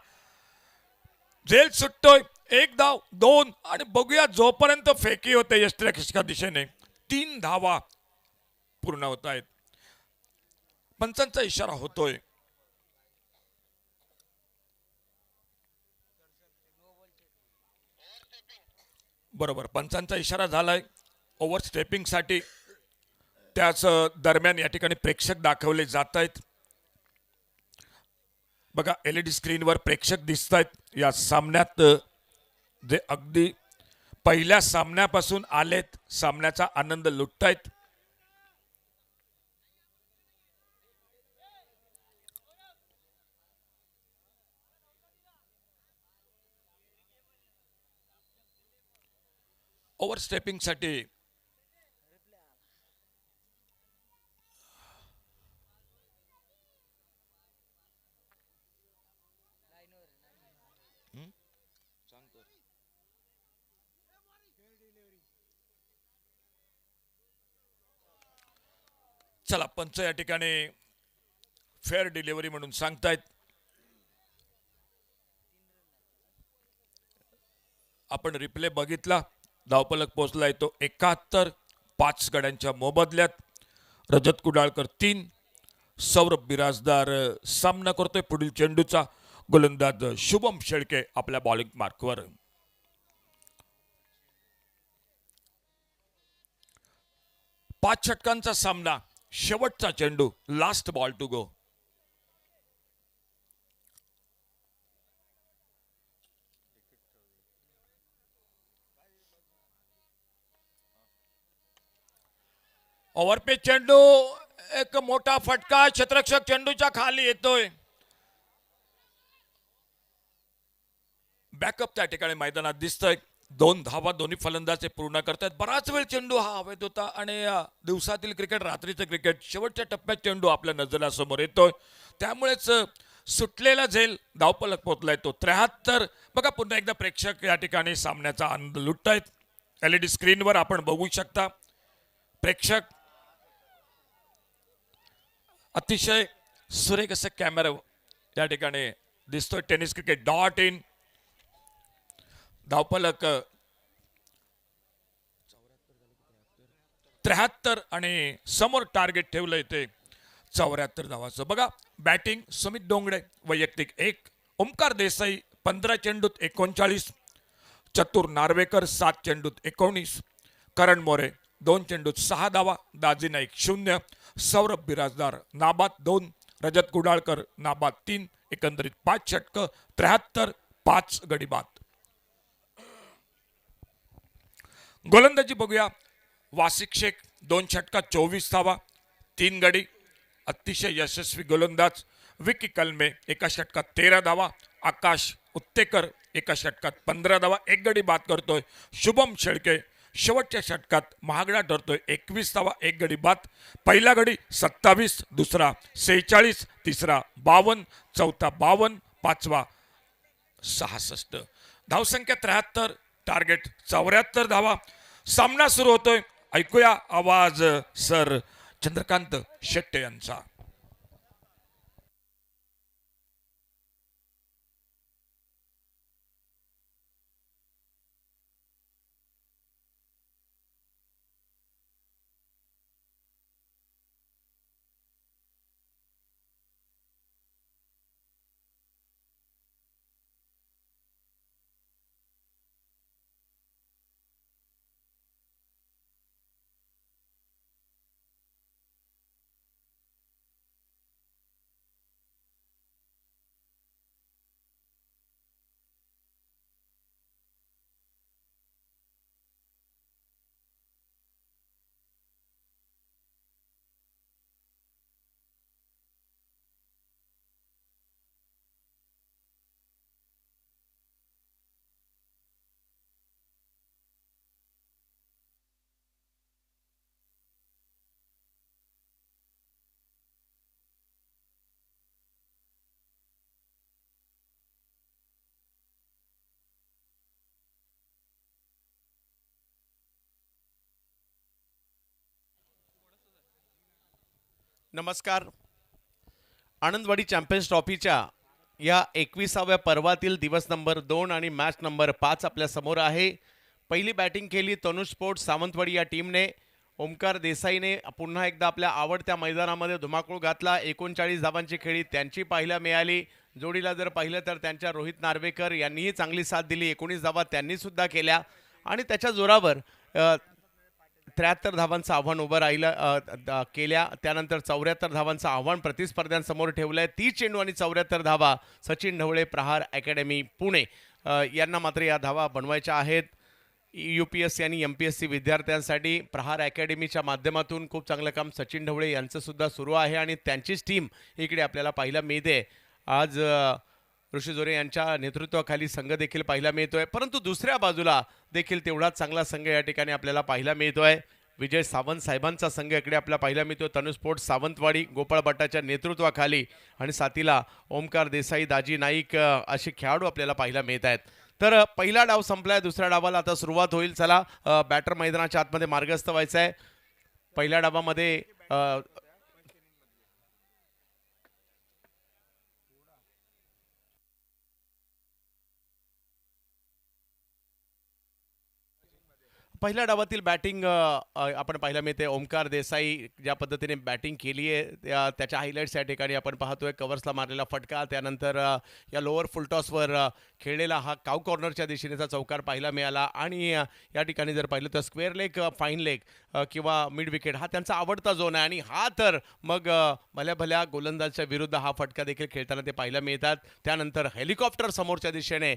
झेल सुटतोय. 1 धाव 2 आणि बघूया जोपर्यंत फेकी होते यष्टिरक्षका दिशेने 3 धावा पूर्ण होत आहेत. पंचांचा इशारा होतोय. बरोबर, पंचांचा इशारा झालाय ओव्हर स्टेपिंग साठी. त्याच दरम्यान या ठिकाणी प्रेक्षक दाखवले जात आहेत. बघा LED स्क्रीनवर प्रेक्षक दिसत आहेत या सामन्यात, जे अगदी पहिल्या सामन्यापासून आलेत, सामन्याचा आनंद लुटतायत. ओव्हर स्टेपिंग साठी चला, पंच या ठिकाणी फेअर डिलिव्हरी म्हणून सांगतायत. आपण रिप्ले बघितला, धावफलक पोहोचलाय तो 71-5 गड्यांच्या मोबदल्यात. रजत कुडाळकर 3, सौरभ बिराजदार सामना करतोय पुढील चेंडूचा. गोलंदाज शुभम शेळके आपल्या बॉलिंग मार्कवर. 5 षटकांचा सामना, शेवटचा चेंडू, लास्ट बॉल टू गो. ओव्हरपेच चेंडू, एक मोठा फटका, क्षेत्ररक्षक चेंडूच्या खाली येतोय. बॅकअप त्या ठिकाणी मैदानात दिसतोय. 2 धावा दोन्ही फलंदाज पूर्ण करतात. बराच वेळ चेंडू हा हवेत होता आणि दिवसातील क्रिकेट, रात्रीचं क्रिकेट, शेवटच्या टप्प्यात चेंडू आपल्या नजरासमोर येतोय. त्यामुळेच सुटलेला झेल धावफलक पोहोचलाय तो 73. बघा पुन्हा एकदा प्रेक्षक या ठिकाणी सामन्याचा आनंद लुटतायत. LED स्क्रीनवर आपण बघू शकता प्रेक्षक. अतिशय सुरेख असं कॅमेरा या ठिकाणी दिसतोय. tenniscricket.in. धावफलक 73 आणि समोर टार्गेट ठेवलंय ते 74 धावाचं. बघा बॅटिंग सुमित डोंगडे वैयक्तिक 1, ओमकार देसाई 15 चेंडूत 39, चतुर नार्वेकर 7 चेंडूत 19, करण मोरे 2 चेंडूत 6 धावा, दाजी नाईक 0, सौरभ बिराजदार नाबाद 2, रजत कुडाळकर नाबाद 3, एकंदरीत 5 षटकं, 73-5 गडी बाद. गोलंदाजी बघूया. वासिक शेख 2 षटकात 24 धावा, 3 गडी, अतिशय यशस्वी गोलंदाज. विकी कलमे 1 षटकात 13 धावा, आकाश उत्तेकर 1 षटकात 15 धावा, 1 गडी बाद करतोय. शुभम शेळके शेवटच्या षटकात महागडा ठरतोय, 21 धावा, 1 गडी बाद. पहिला गडी 27, दुसरा 46, तिसरा 52, चौथा 52, पाचवा 66. धावसंख्या 73, टार्गेट 74 धावा. सामना सुरू होतोय. ऐकूया आवाज सर चंद्रकांत शेट्टे यांचा. नमस्कार. आनंदवाडी चॅम्पियन्स ट्रॉफीच्या या 21व्या पर्वातील दिवस नंबर 2 आणि मॅच नंबर 5 आपल्या समोर आहे. पहिली बॅटिंग केली तनुष स्पोर्ट्स सावंतवाडी या टीमने. ओमकार देसाईने पुन्हा एकदा आपल्या आवडत्या मैदानामध्ये धुमाकूळ घातला. 39 धावांची खेळी त्यांची पाहायला मिळाली. जोडीला जर पाहिलं तर त्यांच्या रोहित नार्वेकर यांनीही चांगली साथ दिली. 19 धावा त्यांनी सुद्धा केल्या आणि त्याच्या जोरावर 73 धावांचं आव्हान उभं राहिलं केल्या. त्यानंतर 74 धावांचं आव्हान प्रतिस्पर्ध्यांसमोर ठेवलंय. 30 चेंडू आणि 74 धावा. सचिन ढवळे, प्रहार अकॅडमी पुणे यांना मात्र या धावा बनवायच्या आहेत. UPSC आणि MPSC विद्यार्थ्यांसाठी प्रहार अकॅडमीच्या माध्यमातून खूप चांगलं काम सचिन ढवळे यांचं सुद्धा सुरू आहे आणि त्यांचीच टीम इकडे आपल्याला पाहायला मिळते. आज ऋषी जोरे यांच्या नेतृत्वाखाली संघ देखील पाहायला मिळतोय, परंतु दुसऱ्या बाजूला देखील तेवढाच चांगला संघ या ठिकाणी आपल्याला पाहायला मिळतोय. विजय सावंत साहेबांचा संघ इकडे आपल्याला पाहायला मिळतो. तनुष स्पोर्ट्स सावंतवाडी गोपाळ भट्टाच्या नेतृत्वाखाली आणि साथीला ओमकार देसाई, दाजी नाईक असे खेळाडू आपल्याला पाहायला मिळत आहेत. तर पहिला डाव संपलाय, दुसऱ्या डावाला आता सुरुवात होईल. चला बॅटर मैदानाच्या आतमध्ये मार्गस्थ व्हायचं आहे. पहिल्या डावामध्ये पहिल्या डावातील बॅटिंग आपण पाहायला मिळते. ओमकार देसाई ज्या पद्धतीने बॅटिंग केली आहे त्याच्या हायलाईट्स या ठिकाणी आपण पाहतोय. कव्हर्सला मारलेला फटका, त्यानंतर या लोअर फुलटॉसवर खेळलेला हा काव कॉर्नरच्या दिशेनेचा चौकार पाहायला मिळाला आणि या ठिकाणी जर पाहिलं तर स्क्वेअर लेग, फाईन लेग किंवा मिड विकेट हा त्यांचा आवडता झोन आहे आणि हा तर मग भल्या भल्या गोलंदाजच्या विरुद्ध हा फटका देखील खेळताना ते पाहायला मिळतात. त्यानंतर हेलिकॉप्टर समोरच्या दिशेने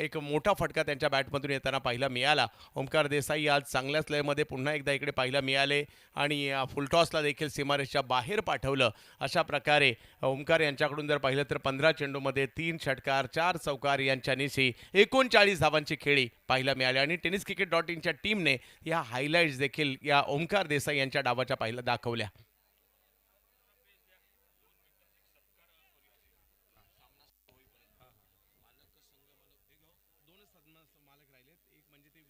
एक मोठा फटका त्यांच्या बॅटमधून येताना पाहायला मिळाला. ओमकार देसाई आज चांगल्याच लयमध्ये पुन्हा एकदा इकडे पाहायला मिळाले आणि फुलटॉसला देखील सीमारेषच्या बाहेर पाठवलं. अशा प्रकारे ओमकार यांच्याकडून जर पाहिलं तर 15 चेंडूमध्ये 3 षटकार, 4 चौकार यांच्या निशी 39 धावांची खेळी पाहायला मिळाली आणि tenniscricket.inच्या टीमने या हायलाइट्स देखील या ओमकार देसाई यांच्या डावाच्या पाहायला दाखवल्या. मालक राहिलेत, एक म्हणजे ते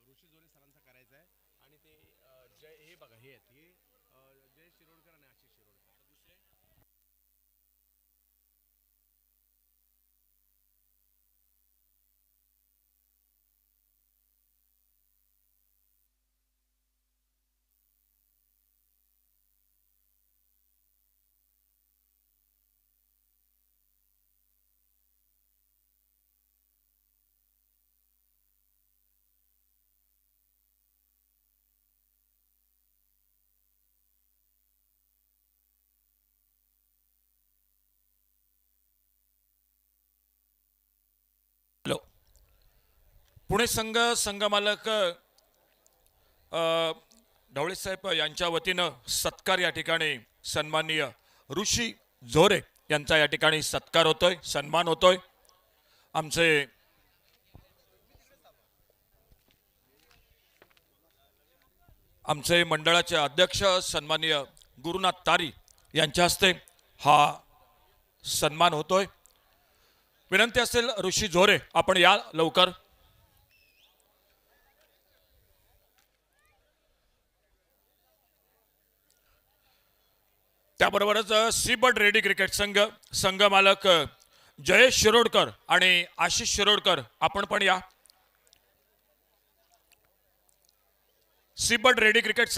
ऋषी जोरे सरांचा करायचा आहे आणि ते जय हे बघा हे आहेत, हे जय शिरोडकर आणि आशिष शिरोडकर. हॅलो. पुणे संघ मालक ढवळे साहेब यांच्या वतीनं सत्कार या ठिकाणी सन्माननीय ऋषी झोरे यांचा या ठिकाणी सत्कार होतोय, सन्मान होतोय. आमचे मंडळाचे अध्यक्ष सन्माननीय गुरुनाथ तारी यांच्या हस्ते हा सन्मान होतोय. विनंती असेल ऋषी झोरे आपण या लवकर. त्याबरोबरच सीबर्ड रेडी क्रिकेट संघ मालक जयेश शिरोडकर आणि आशिष शिरोडकर आपण पण या. सीबर्ड रेडी क्रिकेट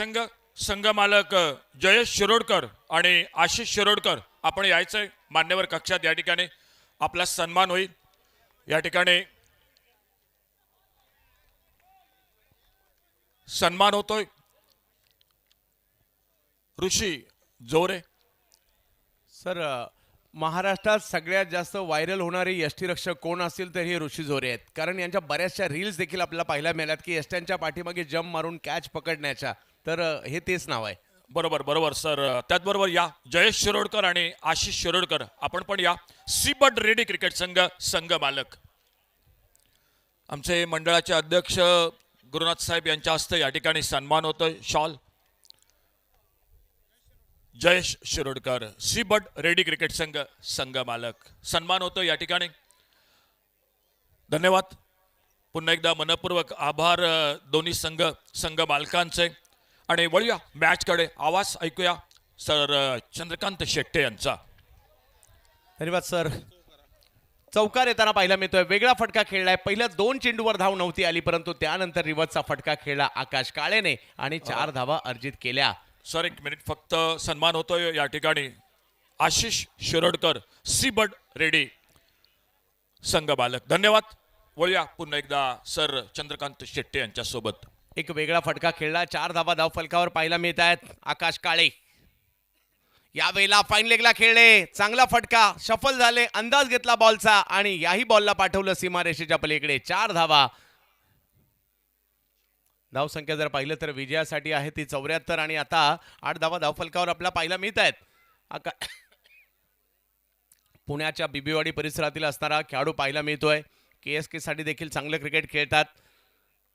संघ मालक जयेश शिरोडकर आणि आशिष शिरोडकर आपण यायचंय. मान्यवर कक्षात या ठिकाणी आपला सन्मान होईल. या ठिकाणी सन्मान होतोय ऋषी जोरे. सर महाराष्ट्रात सगळ्यात जास्त व्हायरल होणारे यष्टीरक्षक कोण असतील तर हे ऋषी झोरे आहेत, कारण यांच्या बऱ्याचशा रील्स देखील आपल्याला पाहायला मिळाल्यात की यष्ट्यांच्या पाठीमागे जंप मारून कॅच पकडण्याच्या. तर हे तेच नाव आहे. बरोबर सर. त्याचबरोबर या जयेश शिरोडकर आणि आशिष शिरोडकर आपण पण या. सीबर्ड रेडी क्रिकेट संघ मालक आमचे मंडळाचे अध्यक्ष गुरुनाथ साहेब यांच्या हस्ते या ठिकाणी सन्मान होतोय. Shawl Jayesh Shirodkar seabird ready cricket संघ मालक सन्मान होतो या ठिकाणी. धन्यवाद. पुन्हा एकदा मनपूर्वक आभार दोन्ही संघ मालकांचे. आणि वळूया मॅचकडे. आवाज ऐकूया सर चंद्रकांत शेट्टे यांचा. धन्यवाद सर. चौकार येताना पाहायला मिळतोय. वेगळा फटका खेळलाय. पहिल्या 2 चेंडूवर धाव नव्हती आली, परंतु त्यानंतर रिव्हर्सचा फटका खेळला आकाश काळेने आणि 4 धावा अर्जित केल्या. सर 1 मिनिट फक्त सन्मान होतोय या ठिकाणी. आशिष शिरोडकर सीबड रेडी संघ बालक. धन्यवाद. वळूया पुन्हा एकदा सर चंद्रकांत शेट्टे यांच्या सोबत. एक वेगळा फटका खेळला. 4 धावा धाव फलकावर पाहायला मिळत आहेत. आकाश काळे यावेळेला फाईन लेगला खेळले. चांगला फटका, शफल झाले, अंदाज घेतला बॉलचा आणि याही बॉलला पाठवलं सीमारेषेच्या पलीकडे. 4 धावा. धावसंख्या जर पाहिलं तर विजयासाठी आहे ती 74 आणि आता 8 धावा धावफलकावर आपल्याला पाहायला मिळत आहेत. पुण्याच्या बिबीवाडी परिसरातील असणारा खेळाडू पाहायला मिळतोय. KSK साठी देखील चांगलं क्रिकेट खेळतात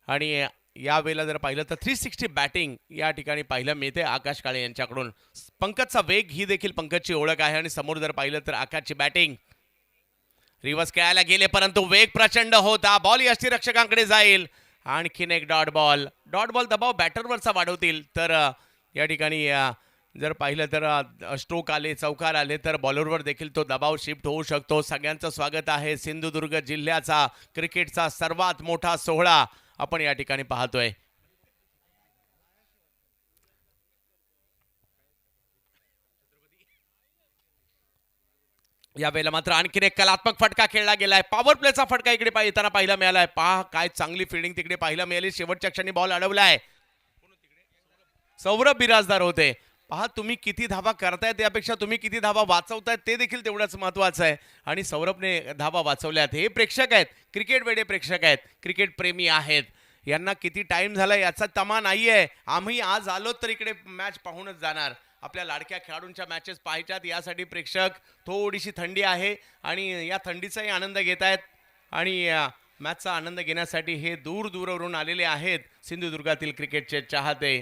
आणि यावेळेला जर पाहिलं तर 360 बॅटिंग या ठिकाणी पाहायला मिळते आकाश काळे यांच्याकडून. पंकजचा वेग ही देखील पंकजची ओळख आहे आणि समोर जर पाहिलं तर आकाशची बॅटिंग. रिव्हर्स खेळायला गेले परंतु वेग प्रचंड होता. बॉल यष्टीरक्षकांकडे जाईल. आणखीन एक डॉट बॉल. डॉट बॉल दबाव बॅटरवरचा वाढवतील तर या ठिकाणी जर पाहिलं तर स्ट्रोक आले, चौकार आले तर बॉलरवर देखील तो दबाव शिफ्ट होऊ शकतो. सगळ्यांचं स्वागत आहे. सिंधुदुर्ग जिल्ह्याचा क्रिकेटचा सर्वात मोठा सोहळा आपण या ठिकाणी पाहतोय. यावेळेला मात्र आणखीन एक कलात्मक फटका खेळला गेलाय. पॉवर प्लेचा फटका इकडे येताना पाहायला मिळालाय. पहा काय चांगली फिल्डिंग तिकडे पाहायला मिळाली. शेवटच्या क्षणी बॉल अडवलाय. सौरभ बिराजदार होते. पहा तुम्ही किती धावा करताय त्यापेक्षा तुम्ही किती धावा वाचवताय ते देखील तेवढंच महत्वाचं आहे आणि सौरभने धावा वाचवल्यात. हे प्रेक्षक आहेत, क्रिकेट वेडे प्रेक्षक आहेत, क्रिकेट प्रेमी आहेत. यांना किती टाइम झाला याचा तमा नाहीये. आम्ही आज आलो तर इकडे मॅच पाहूनच जाणार. आपल्या लाडक्या खेळाडूंच्या मॅचेस पाहायच्यात यासाठी प्रेक्षक. थोडीशी थंडी आहे आणि या थंडीचाही आनंद घेत आहेत आणि मॅचचा आनंद घेण्यासाठी हे दूर दूरवरून आलेले आहेत सिंधुदुर्गातील क्रिकेटचे चाहते.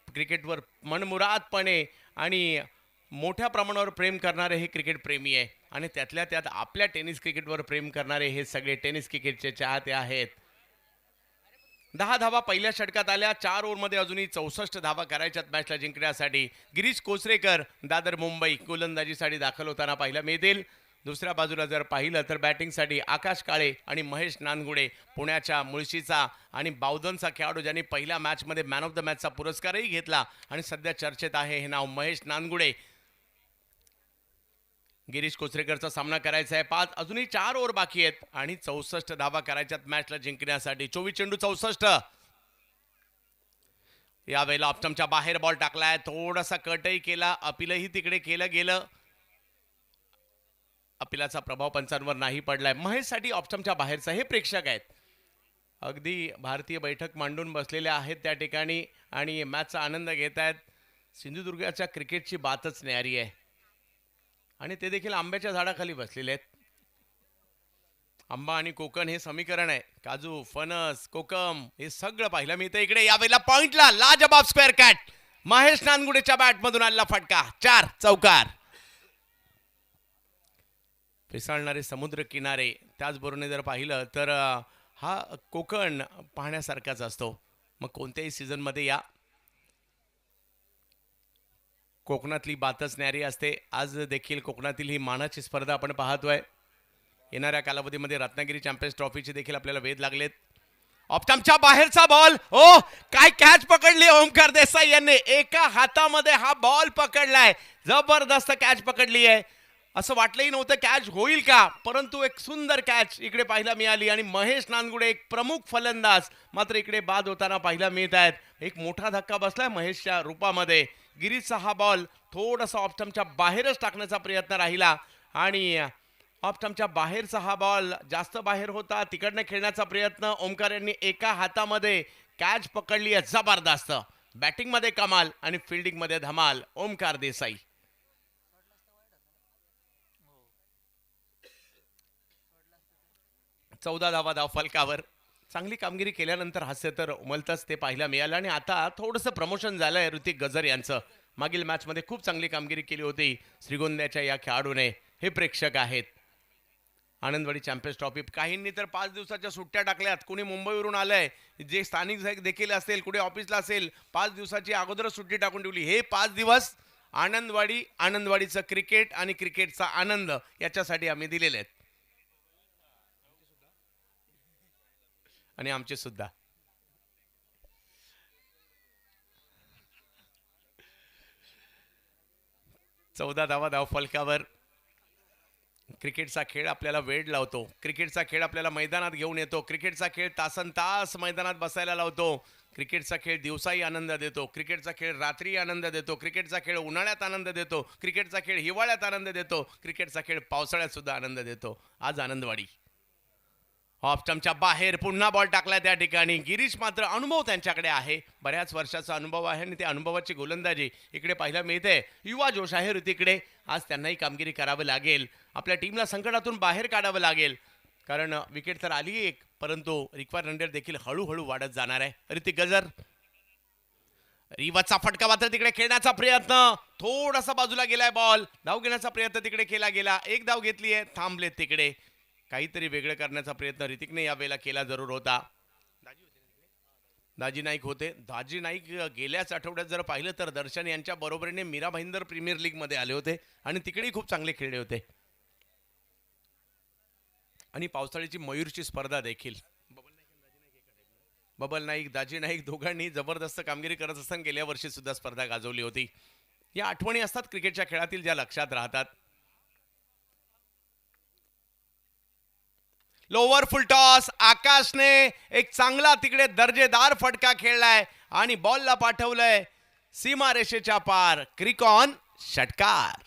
क्रिकेटवर मनमुरादपणे आणि मोठ्या प्रमाणावर प्रेम करणारे हे क्रिकेट प्रेमी आहे आणि त्यातल्या त्यात आपल्या टेनिस क्रिकेटवर प्रेम करणारे हे सगळे टेनिस क्रिकेटचे चाहते आहेत. 10 धावा पहिल्या षटकात आल्या. 4 ओव्हरमध्ये अजूनही 64 धावा करायच्यात मॅचला जिंकण्यासाठी. गिरीश कोचरेकर दादर मुंबई गोलंदाजीसाठी दाखल होताना पाहायला मिळतील. दुसऱ्या बाजूला जर पाहिलं तर बॅटिंगसाठी आकाश काळे आणि महेश नानगुडे पुण्याच्या मुळशीचा आणि बावधनचा खेळाडू ज्यांनी पहिल्या मॅचमध्ये मॅन ऑफ द मॅचचा पुरस्कारही घेतला आणि सध्या चर्चेत आहे हे नाव महेश नानगुडे. गिरीश कोचरेकरचा सामना करायचा आहे. 5 अजूनही 4 ओव्हर बाकी आहेत आणि 64 धावा करायच्यात मॅचला जिंकण्यासाठी. 24 चेंडू 64. यावेळेला ऑप्टमच्या बाहेर बॉल टाकलाय. थोडासा कटही केला. अपीलही तिकडे केलं गेलं. अपिलाचा प्रभाव पंचांवर नाही पडलाय. महेशसाठी ऑप्टमच्या बाहेरचा हे प्रेक्षक आहेत. अगदी भारतीय बैठक मांडून बसलेले आहेत त्या ठिकाणी आणि मॅचचा आनंद घेत आहेत. सिंधुदुर्गाच्या क्रिकेटची बातच न्यारी आहे आणि ते देखील आंब्याच्या झाडाखाली बसलेले आहेत. आंबा आणि कोकण हे समीकरण आहे. काजू, फणस, कोकम हे सगळं पाहिलं मी इथे. इकडे यावेळेला पॉइंटला लाजबाब स्क्वेअर कॅट. महेश नानगुडेच्या बॅटमधून आलेला फटका. 4 चौकार. पिसाळणारे समुद्र किनारे त्याचबरोबर जर पाहिलं तर हा कोकण पाहण्यासारखाच असतो. मग कोणत्याही सीझनमध्ये या कोकणातली बातच न्यारी असते. आज देखील कोकणातील ही मानाची स्पर्धा आपण पाहतोय. येणाऱ्या कालावधीमध्ये रत्नागिरी चॅम्पियन्स ट्रॉफीचे देखील आपल्याला वेध लागलेत. ऑप्टमच्या बाहेरचा बॉल. ओ काय कॅच पकडली ओमकार देसाई यांनी. एका हातामध्ये हा बॉल पकडलाय. जबरदस्त कॅच पकडली आहे. असं वाटलंही नव्हतं कॅच होईल का, परंतु एक सुंदर कॅच इकडे पाहायला मिळाली आणि महेश नानगुडे एक प्रमुख फलंदाज मात्र इकडे बाद होताना पाहायला मिळत आहेत. एक मोठा धक्का बसलाय महेशच्या रूपामध्ये. गिरीशचा हा बॉल थोडासा ऑप्टमच्या बाहेरच टाकण्याचा प्रयत्न राहिला आणि ऑप्टमच्या बाहेरचा हा बॉल जास्त बाहेर होता. तिकडनं खेळण्याचा प्रयत्न. ओमकार यांनी एका हातामध्ये कॅच पकडली आहे. जबरदस्त बॅटिंगमध्ये कमाल आणि फिल्डिंगमध्ये धमाल. ओमकार देसाई. 14 धावा धाव फलकावर. चांगली कामगिरी केल्यानंतर हास्य तर उमलतच ते पाहायला मिळालं आणि आता थोडंसं प्रमोशन झालंय ऋतिक गजर यांचं. मागील मॅचमध्ये खूप चांगली कामगिरी केली होती श्रीगोंद्याच्या या खेळाडूने. हे प्रेक्षक आहेत. आनंदवाडी चॅम्पियन्स ट्रॉफी काहींनी तर 5 दिवसाच्या सुट्ट्या टाकल्यात. कुणी मुंबईवरून आलंय, जे स्थानिक देखील असेल, कुठे ऑफिसला असेल, 5 दिवसाची अगोदरच सुट्टी टाकून ठेवली. हे 5 दिवस आनंदवाडी, आनंदवाडीचं क्रिकेट आणि क्रिकेटचा आनंद याच्यासाठी आम्ही दिलेले आहेत. आणि आमचे सुद्धा. चौदा धावा फलकावर. क्रिकेटचा खेळ आपल्याला वेळ लावतो, क्रिकेटचा खेळ आपल्याला मैदानात घेऊन येतो, क्रिकेटचा खेळ तासन तास मैदानात बसायला लावतो, क्रिकेटचा खेळ दिवसाही आनंद देतो, क्रिकेटचा खेळ रात्री आनंद देतो, क्रिकेटचा खेळ उन्हाळ्यात आनंद देतो, क्रिकेटचा खेळ हिवाळ्यात आनंद देतो, क्रिकेटचा खेळ पावसाळ्यात सुद्धा आनंद देतो. आज आनंदवाडी ऑफ स्टंपच्या बाहेर पुन्हा बॉल टाकला त्या ठिकाणी. गिरीश मात्र अनुभव त्यांच्याकडे आहे, बऱ्याच वर्षाचा अनुभव आहे आणि त्या अनुभवाची गोलंदाजी इकडे पाहायला मिळते. युवा जोश आहे ऋतिकडे. आज त्यांनाही कामगिरी करावी लागेल, आपल्या टीमला संकटातून बाहेर काढावं लागेल, कारण विकेट तर आली एक, परंतु रिक्वायर्ड रन रेट देखील हळूहळू वाढत जाणार आहे. ऋतिक गजर. रिवाचा फटका मात्र तिकडे खेळण्याचा प्रयत्न, थोडासा बाजूला गेलाय बॉल, धाव घेण्याचा प्रयत्न तिकडे केला गेला, एक धाव घेतली आहे, थांबलेत तिकडे. काहीतरी वेगळं करण्याचा प्रयत्न ऋतिकने यावेळेला केला जरूर होता. दाजी नाईक होते. दाजी नाईक गेल्याच आठवड्यात जर पाहिलं तर दर्शन यांच्या बरोबरीने मीरा भाईंदर प्रीमियर लीग मध्ये आले होते आणि तिकडेही खूप चांगले खेळले होते. आणि पावसाळ्याची मयूरची स्पर्धा देखील बबल नाईक, दाजी नाईक दोघांनी जबरदस्त कामगिरी करत असताना गेल्या वर्षी सुद्धा स्पर्धा गाजवली होती. या आठवणी असतात क्रिकेटच्या खेळातील, ज्या लक्षात राहतात. लोवर फुल टॉस. आकाशने एक चांगला तिकडे दर्जेदार फटका खेळलाय आणि बॉलला पाठवलंय सीमारेषेच्या पार. क्रिकॉन षटकार.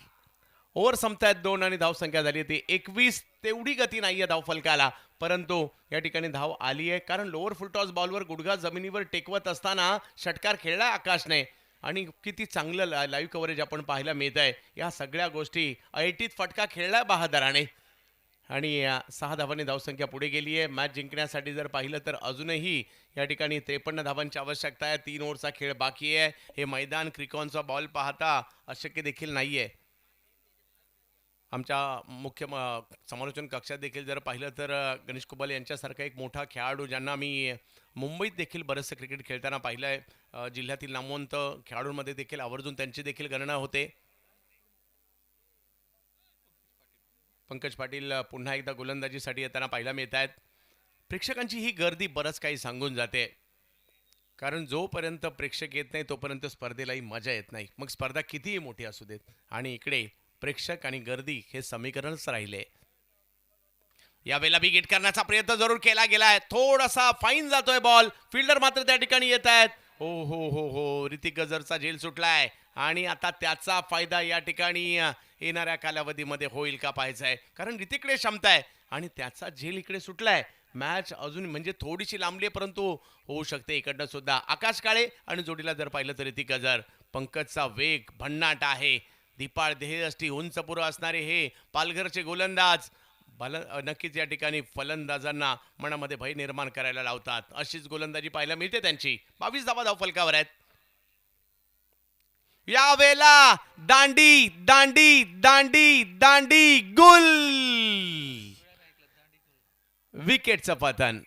ओव्हर संपतायत 2 आणि धावसंख्या झाली ती 21. तेवढी गती नाहीये धाव फलकाला, परंतु या ठिकाणी धाव आली आहे, कारण लोअर फुल टॉस बॉलवर गुडघा जमिनीवर टेकवत असताना षटकार खेळलाय आकाशने. आणि किती चांगलं लाईव्ह कव्हरेज आपण पाहायला मिळत आहे. या सगळ्या गोष्टी ऐटीत फटका खेळलाय बहादराने आणि 6 धावांनी धावसंख्या पुढे गेली आहे. मॅच जिंकण्यासाठी जर पाहिलं तर अजूनही या ठिकाणी 53 धावांची आवश्यकता आहे. 3 ओव्हरचा खेळ बाकी आहे. हे मैदान क्रिकॉनचा बॉल पाहता अशक्य देखील नाहीये. आमच्या मुख्य समालोचन कक्षात देखील जर पाहिलं तर गणेश कुबल यांच्यासारखा एक मोठा खेळाडू, ज्यांना मी मुंबईत देखील बरंचसं क्रिकेट खेळताना पाहिलं आहे, जिल्ह्यातील नामवंत खेळाडूंमध्ये देखील आवर्जून त्यांची देखील गणना होते. पंकज पाटील पुन्हा एकदा गोलंदाजीसाठी येताना पाहायला मिळत आहेत. प्रेक्षकांची ही गर्दी बरंच काही सांगून जाते, कारण जोपर्यंत प्रेक्षक येत नाही तोपर्यंत स्पर्धेलाही मजा येत नाही, मग स्पर्धा कितीही मोठी असू देत. आणि इकडे प्रेक्षक आणि गर्दी हे समीकरणच राहिले. यावेळेला विकेट करण्याचा प्रयत्न जरूर केला गेलाय, थोडासा फाईन जातोय बॉल, फिल्डर मात्र त्या ठिकाणी येत आहेत. हो हो हो हो, ऋतिक गजरचा झेल सुटलाय आणि आता त्याचा फायदा या ठिकाणी येणाऱ्या कालावधीमध्ये होईल का पाहायचं आहे, कारण ऋतिकडे क्षमता आहे आणि त्याचा झेल इकडे सुटलाय. मॅच अजून म्हणजे थोडीशी लांबली आहे, परंतु होऊ शकते इकडनं सुद्धा. आकाश काळे आणि जोडीला जर पाहिलं तर ऋतिक गजर. पंकजचा वेग भन्नाट आहे, दिपाळ देहयष्टी उंच पुरं असणारे हे पालघरचे गोलंदाज नक्कीच या ठिकाणी फलंदाजांना मनामध्ये भय निर्माण करायला लावतात. अशीच गोलंदाजी पाहायला मिळते त्यांची. 22 धावा धाव फलकावर आहेत. यावेळेला दांडी दांडी दांडी दांडी गुल. विकेटचं पतन.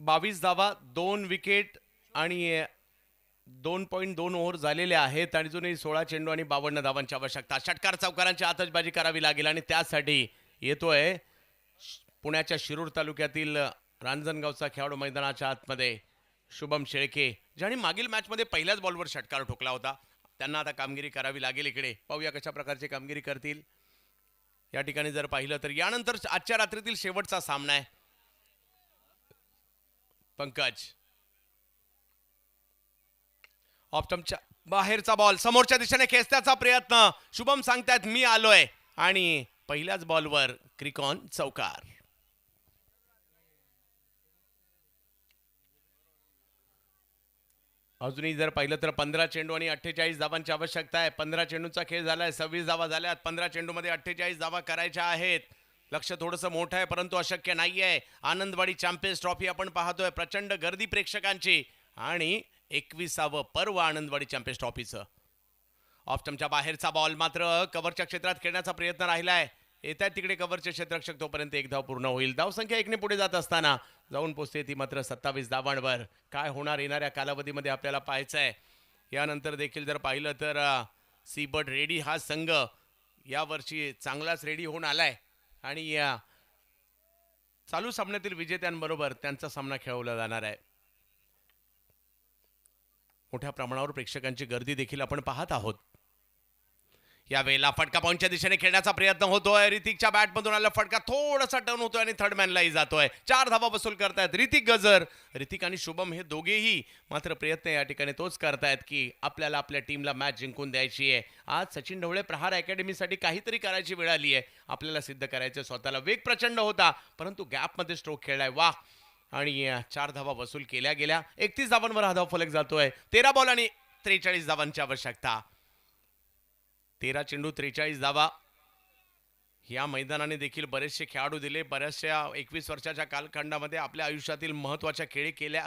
बावीस धावा 2 विकेट आणि 2.2 ओव्हर झालेले आहेत आणि अजूनही 16 चेंडू आणि 52 धावांची आवश्यकता. षटकार चौकारांची आतषबाजी करावी लागेल आणि त्यासाठी येतोय पुण्याच्या शिरूर तालुक्यातील रांजणगावचा खेळाडू मैदानाच्या आतमध्ये शुभम शेळके, ज्यांनी मागील मॅचमध्ये पहिल्याच बॉलवर षटकार ठोकला होता. त्यांना आता कामगिरी करावी लागेल. इकडे पाहूया कशा प्रकारची कामगिरी करतील. या ठिकाणी जर पाहिलं तर यानंतर आजच्या रात्रीतील शेवटचा सामना आहे. पंकज ऑप्टमच्या बाहेरचा बॉल समोरच्या दिशेने खेचण्याचा प्रयत्न. शुभम सांगतायत मी आलोय आणि पहिल्याच बॉलवर क्रिकॉन चौकार. अजूनही जर पाहिलं तर 15 चेंडू आणि 48 धावांची आवश्यकता आहे. 15 चेंडूचा खेळ झालाय, 26 धावा झाल्यात. 15 चेंडूमध्ये 48 धावा करायच्या आहेत. लक्ष थोडंसं मोठं आहे परंतु अशक्य नाहीये. आनंदवाडी चॅम्पियन्स ट्रॉफी आपण पाहतोय, प्रचंड गर्दी प्रेक्षकांची आणि 21वे पर्व आनंदवाडी चॅम्पियन्स ट्रॉफीचं. ऑफस्टंपच्या बाहेरचा बॉल मात्र कव्हरच्या क्षेत्रात खेळण्याचा प्रयत्न राहिलाय. येत आहेत तिकडे कव्हरचे क्षेत्ररक्षक, तोपर्यंत एक धाव पूर्ण होईल. धावसंख्या एकने पुढे जात असताना जाऊन पोचते ती मात्र 27 धावांवर. काय होणार येणाऱ्या कालावधीमध्ये आपल्याला पाहायचं आहे. यानंतर देखील जर पाहिलं तर सीबर्ड रेडी हा संघ यावर्षी चांगलाच रेडी होऊन आलाय आणि या चालू सामन्यातील विजेत्यांबरोबर त्यांचा सामना खेळवला जाणार आहे. मोठ्या प्रमाणावर प्रेक्षकांची गर्दी देखील आपण पाहत आहोत. यावेळेला फटका पॉईंटच्या दिशेने खेळण्याचा प्रयत्न होतोय. ऋतिकच्या बॅटमधून आला फटका, थोडासा टर्न होतोय आणि थर्ड मॅनलाही जातोय. 4 धावा वसूल करतायत ऋतिक गजर. ऋतिक आणि शुभम हे दोघेही मात्र प्रयत्न या ठिकाणी तोच करतायत की आपल्याला आपल्या टीमला मॅच जिंकून द्यायची आहे. आज सचिन ढवळे प्रहार अकॅडमीसाठी काहीतरी करायची वेळ आली आहे. आपल्याला सिद्ध करायचं स्वतःला. वेग प्रचंड होता परंतु गॅपमध्ये स्ट्रोक खेळलाय. वाह. आणि 4 धावा वसूल केल्या गेल्या. 31 धावांवर हा धाव फलक जातोय. 13 बॉल आणि 43 धावांची आवश्यकता. 13 चेंडू 43 धावा. या मैदानाने देखील बरेचसे खेळाडू दिले. बऱ्याचशा 21 वर्षाच्या कालखंडामध्ये आपल्या आयुष्यातील महत्त्वाच्या खेळी केल्या.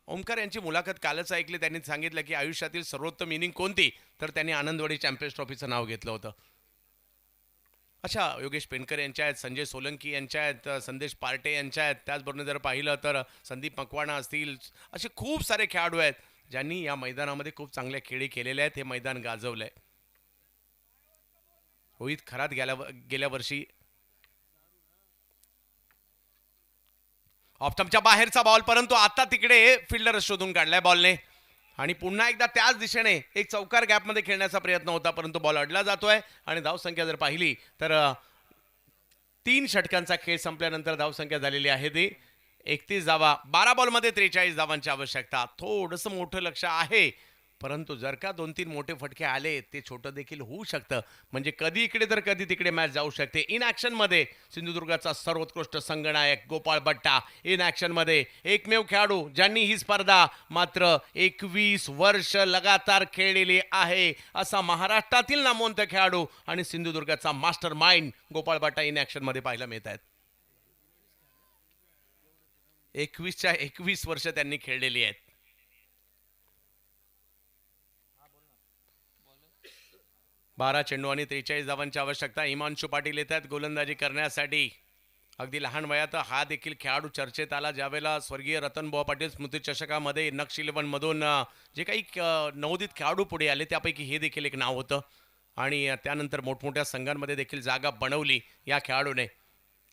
ओमकार यांची मुलाखत कालच ऐकली. त्यांनी सांगितलं की आयुष्यातील सर्वोत्तम इनिंग कोणती, तर त्यांनी आनंदवाडी चॅम्पियन्स ट्रॉफीचं नाव घेतलं होतं. अशा योगेश पेंडकर यांच्या आहेत, संजय सोलंकी यांच्या आहेत, संदेश पार्टे यांच्या आहेत. त्याचबरोबर जर पाहिलं तर संदीप मकवाणा असतील, असे खूप सारे खेळाडू आहेत ज्यांनी या मैदानामध्ये खूप चांगल्या खेळी केलेल्या आहेत. हे मैदान गाजवलंय. रोहित खरात गेल्या वर्षी ऑफस्टंपच्या बाहेरचा बॉल, परंतु आता तिकडे फिल्डर शोधून काढलाय बॉलने आणि पुन्हा एकदा त्याच दिशेने एक चौकार गॅपमध्ये खेळण्याचा प्रयत्न होता परंतु बॉल अडला जातोय. आणि धावसंख्या जर पाहिली तर 3 षटकांचा खेळ संपल्यानंतर धावसंख्या झालेली आहे ती 31 धावा. 12 बॉलमध्ये 43 धावांची आवश्यकता. थोडंसं मोठं लक्ष आहे परंतु जर का 2-3 मोठे फटके आले ते छोटं देखील होऊ शकतं. म्हणजे कधी इकडे तर कधी तिकडे मॅच जाऊ शकते. इन ॲक्शनमध्ये सिंधुदुर्गाचा सर्वोत्कृष्ट संघनायक गोपाळ बट्टा इन ॲक्शनमध्ये एकमेव खेळाडू ज्यांनी ही स्पर्धा मात्र 21 वर्ष लगातार खेळलेली आहे असा महाराष्ट्रातील नामवंत खेळाडू आणि सिंधुदुर्गाचा मास्टर माइंड गोपाळ बट्टा इन ॲक्शनमध्ये पाहायला मिळत आहेत. 21च्या 21 वर्ष त्यांनी खेळलेली आहेत. 12 चेंडू आणि 43 धावांची आवश्यकता. हिमांशू पाटील येत आहेत गोलंदाजी करण्यासाठी. अगदी लहान वयात हा देखील खेळाडू चर्चेत आला ज्यावेळेला स्वर्गीय रतनबुवा पाटील स्मृती चषकामध्ये नक्ष 11 मधून जे काही नवोदित खेळाडू पुढे आले त्यापैकी हे देखील एक नाव होतं आणि त्यानंतर मोठमोठ्या संघांमध्ये देखील जागा बनवली या खेळाडूने.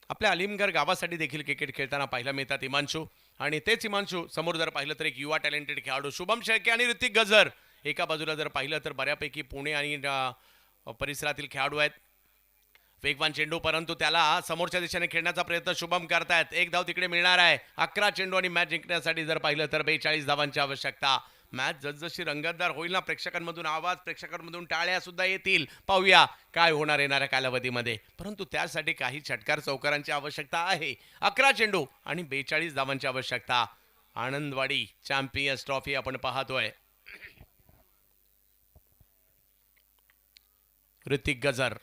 आपल्या अलिमगड गावासाठी देखील क्रिकेट खेळताना पाहायला मिळतात हिमांशू. आणि तेच हिमांशू समोर जर पाहिलं तर एक युवा टॅलेंटेड खेळाडू शुभम शेळके आणि ऋतिक गजर. एका बाजूला जर पाहिलं तर बऱ्यापैकी पुणे आणि परिसरातील खेळाडू आहेत. वेगवान चेंडू परंतु त्याला समोरच्या दिशेने खेळण्याचा प्रयत्न शुभम करतायत. एक धाव तिकडे मिळणार आहे. 11 चेंडू आणि मॅच जिंकण्यासाठी जर पाहिलं तर 42 धावांची आवश्यकता. मॅच जसजशी रंगतदार होईल ना, प्रेक्षकांमधून आवाज, प्रेक्षकांमधून टाळ्या सुद्धा येतील. पाहूया काय होणार येणाऱ्या कालावधीमध्ये. परंतु त्यासाठी काही षटकार चौकारांची आवश्यकता आहे. 11 चेंडू आणि 42 धावांची आवश्यकता. आनंदवाडी चॅम्पियन्स ट्रॉफी आपण पाहतोय. ऋतिक गजर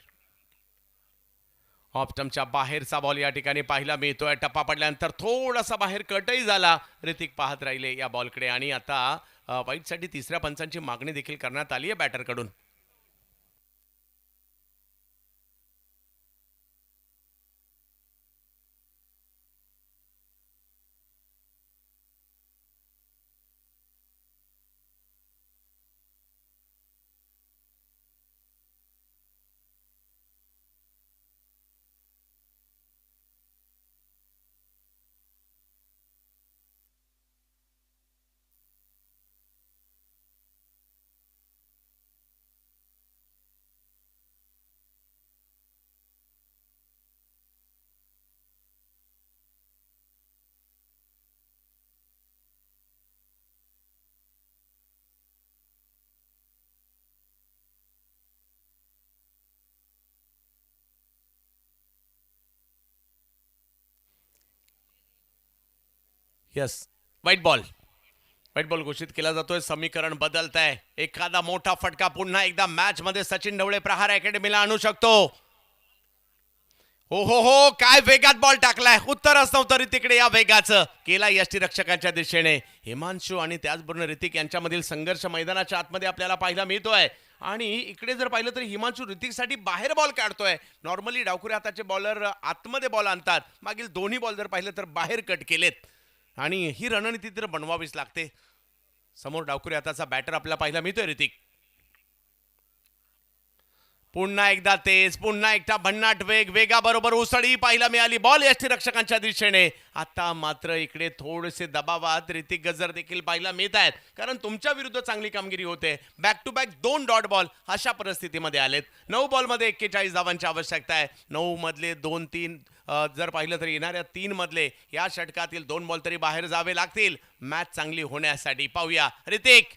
ऑफस्टंपच्या बाहेरचा बॉल या ठिकाणी पाहायला मिळतोय. टप्पा पडल्यानंतर थोडासा बाहेर कटही झाला. ऋतिक पाहत राहिले या बॉलकडे आणि आता वाईटसाठी तिसऱ्या पंचांची मागणी देखील करण्यात आली आहे बॅटरकडून. Yes, white ball. White ball घोषित केला जातोय. समीकरण बदलत आहे. एखादा मोठा फटका पुन्हा एकदा मॅच मध्ये सचिन ढवळे प्रहार अकॅडमीला आणू शकतो. हो हो हो, काय वेगात बॉल टाकलाय. उत्तरच नव्हतं ऋतिकडे या वेगाचं. केला यष्टी रक्षकांच्या दिशेने. हिमांशू आणि त्याचबरोबर ऋतिक यांच्यामधील संघर्ष मैदानाच्या आतमध्ये आपल्याला पाहायला मिळतोय. आणि इकडे जर पाहिलं तर हिमांशू ऋतिकसाठी बाहेर बॉल काढतोय. नॉर्मली डावखुरे हाताचे बॉलर आतमध्ये बॉल आणतात. मागील दोन्ही बॉल जर पाहिलं तर बाहेर कट केलेत. आणि ही रणनीती तर बनवावीच लागते. समोर डावखुरे हाताचा बॅटर आपल्याला पाहायला मिळतोय ऋतिक. पुन्हा एकदा तेज, पुन्हा एकदा भन्नाट वेग. वेगाबरोबर उसळी पाहायला मिळाली. बॉल यष्टी रक्षकांच्या दिशेने. आता मात्र इकडे थोडेसे दबावात ऋतिक गजर देखील पाहायला मिळत आहेत. कारण तुमच्या विरुद्ध चांगली कामगिरी होते. Back to back 2 dot ball अशा परिस्थितीमध्ये आलेत. 9 बॉलमध्ये 41 धावांची आवश्यकता आहे. 9 मधले 2-3 जर पाहिलं तर येणाऱ्या 3 मधले या षटकातील 2 बॉल तरी बाहेर जावे लागतील मॅच चांगली होण्यासाठी. पाहूया ऋतिक.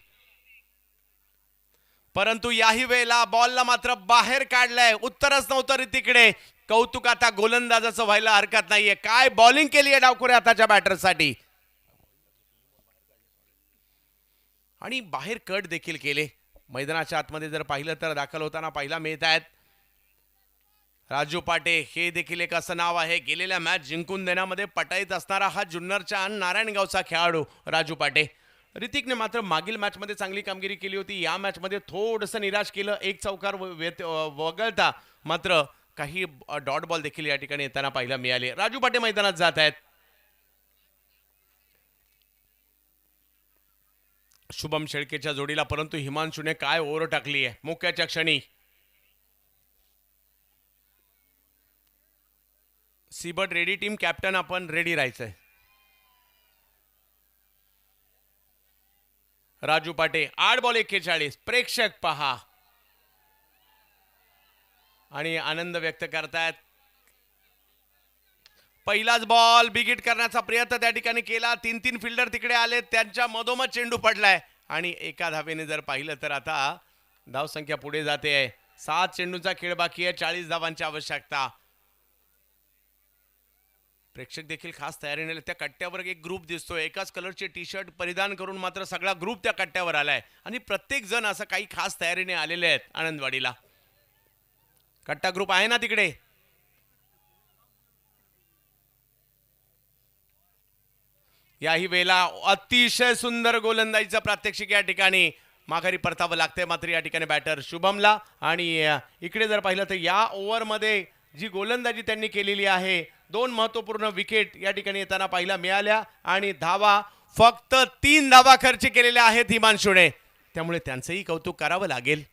परंतु याही वेळेला बॉलला मात्र बाहेर काढलंय. उत्तरच नव्हतं ऋतिकडे. कौतुक आता गोलंदाजाचं व्हायला हरकत नाहीये. काय बॉलिंग केली आहे डावखुरे हाताच्या बॅटरसाठी. आणि बाहेर कट देखील केले. मैदानाच्या आतमध्ये जर पाहिलं तर दाखल होताना पाहायला मिळत आहेत राजू पाटे. हे देखील एक असं नाव आहे गेलेल्या मॅच जिंकून देण्यामध्ये पटाईत असणारा हा जुन्नरच्या नारायणगावचा खेळाडू राजू पाटे. ऋतिकने मात्र मागील मॅचमध्ये चांगली कामगिरी केली होती. या मॅचमध्ये थोडंसं निराश केलं. एक चौकार वगळता मात्र काही डॉट बॉल देखील या ठिकाणी येताना पाहायला मिळाले. राजू पाटे मैदानात जात आहेत. शुभम शेळकेच्या जोडीला. परंतु हिमांशूने काय ओव्हर टाकली आहे मुक्याच्या क्षणी. सीबट रेडी. टीम कॅप्टन आपण रेडी राहायचंय. राजू पाटे 8 बॉल 41. प्रेक्षक पहा आणि आनंद व्यक्त करतायत. पहिलाच बॉल बिगिट करण्याचा प्रयत्न त्या ठिकाणी केला. 3 फिल्डर तिकडे आले. त्यांच्या मधोमध चेंडू पडलाय आणि एका धावेने जर पाहिलं तर आता धावसंख्या पुढे जाते आहे. 7 चेंडूचा खेळ बाकी आहे. 40 धावांची आवश्यकता. प्रेक्षक देखील खास तयारीने त्या कट्ट्यावर एक ग्रुप दिसतोय. एकाच कलरचे टी शर्ट परिधान करून मात्र सगळा ग्रुप त्या कट्ट्यावर आलाय आणि प्रत्येक जण असं काही खास तयारीने आलेले आहेत आनंदवाडीला. कट्टा ग्रुप आहे ना तिकडे. याही वेळेला अतिशय सुंदर गोलंदाजीचा प्रात्यक्षिक या ठिकाणी. माघारी परतावं लागतंय मात्र या ठिकाणी बॅटर शुभमला. आणि इकडे जर पाहिलं तर या ओव्हरमध्ये जी गोलंदाजी त्यांनी केलेली आहे 2 महत्वपूर्ण विकेट या ठिकाणी येताना पाहायला मिळाल्या. आणि धावा फक्त 3 धावा खर्च केलेल्या आहेत हिमांशूने. त्यामुळे त्यांचंही कौतुक करावं लागेल.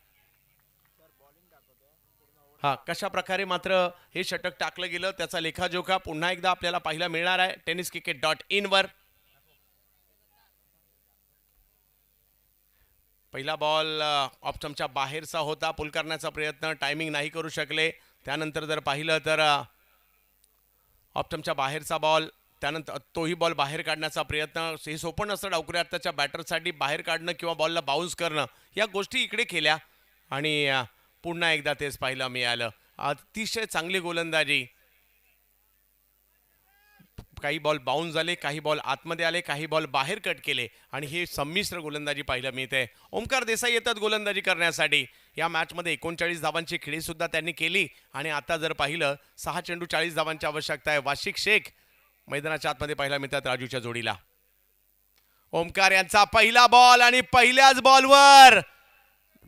हा कशा प्रकारे मात्र हे षटक टाकलं गेलं त्याचा लेखाजोखा पुन्हा एकदा आपल्याला पाहायला मिळणार आहे tenniscricket.in वर. पहिला बॉल ऑप्शनच्या बाहेरचा होता. पुल करण्याचा प्रयत्न टायमिंग नाही करू शकले. त्यानंतर जर पाहिलं तर ऑप्शनच्या बाहेरचा बॉल. त्यानंतर तोही बॉल बाहेर काढण्याचा प्रयत्न. हे सोपं नसतं डावखुरे हाताच्या बॅटरसाठी बाहेर काढणं किंवा बॉलला बाउन्स करणं. या गोष्टी इकडे केल्या आणि पुन्हा एकदा तेच पाहायला मिळालं. अतिशय चांगली गोलंदाजी. काही बॉल बाउन्स झाले, काही बॉल आतमध्ये आले, काही बॉल बाहेर कट केले आणि हे संमिश्र गोलंदाजी पाहायला मिळते. ओमकार देसाई येतात गोलंदाजी करण्यासाठी. या मॅचमध्ये 39 धावांची खेळी सुद्धा त्यांनी केली आणि आता जर पाहिलं 6 चेंडू 40 धावांची आवश्यकता आहे. वाशिक शेख मैदानाच्या आतमध्ये पाहायला मिळतात राजूच्या जोडीला. ओमकार यांचा पहिला बॉल आणि पहिल्याच बॉलवर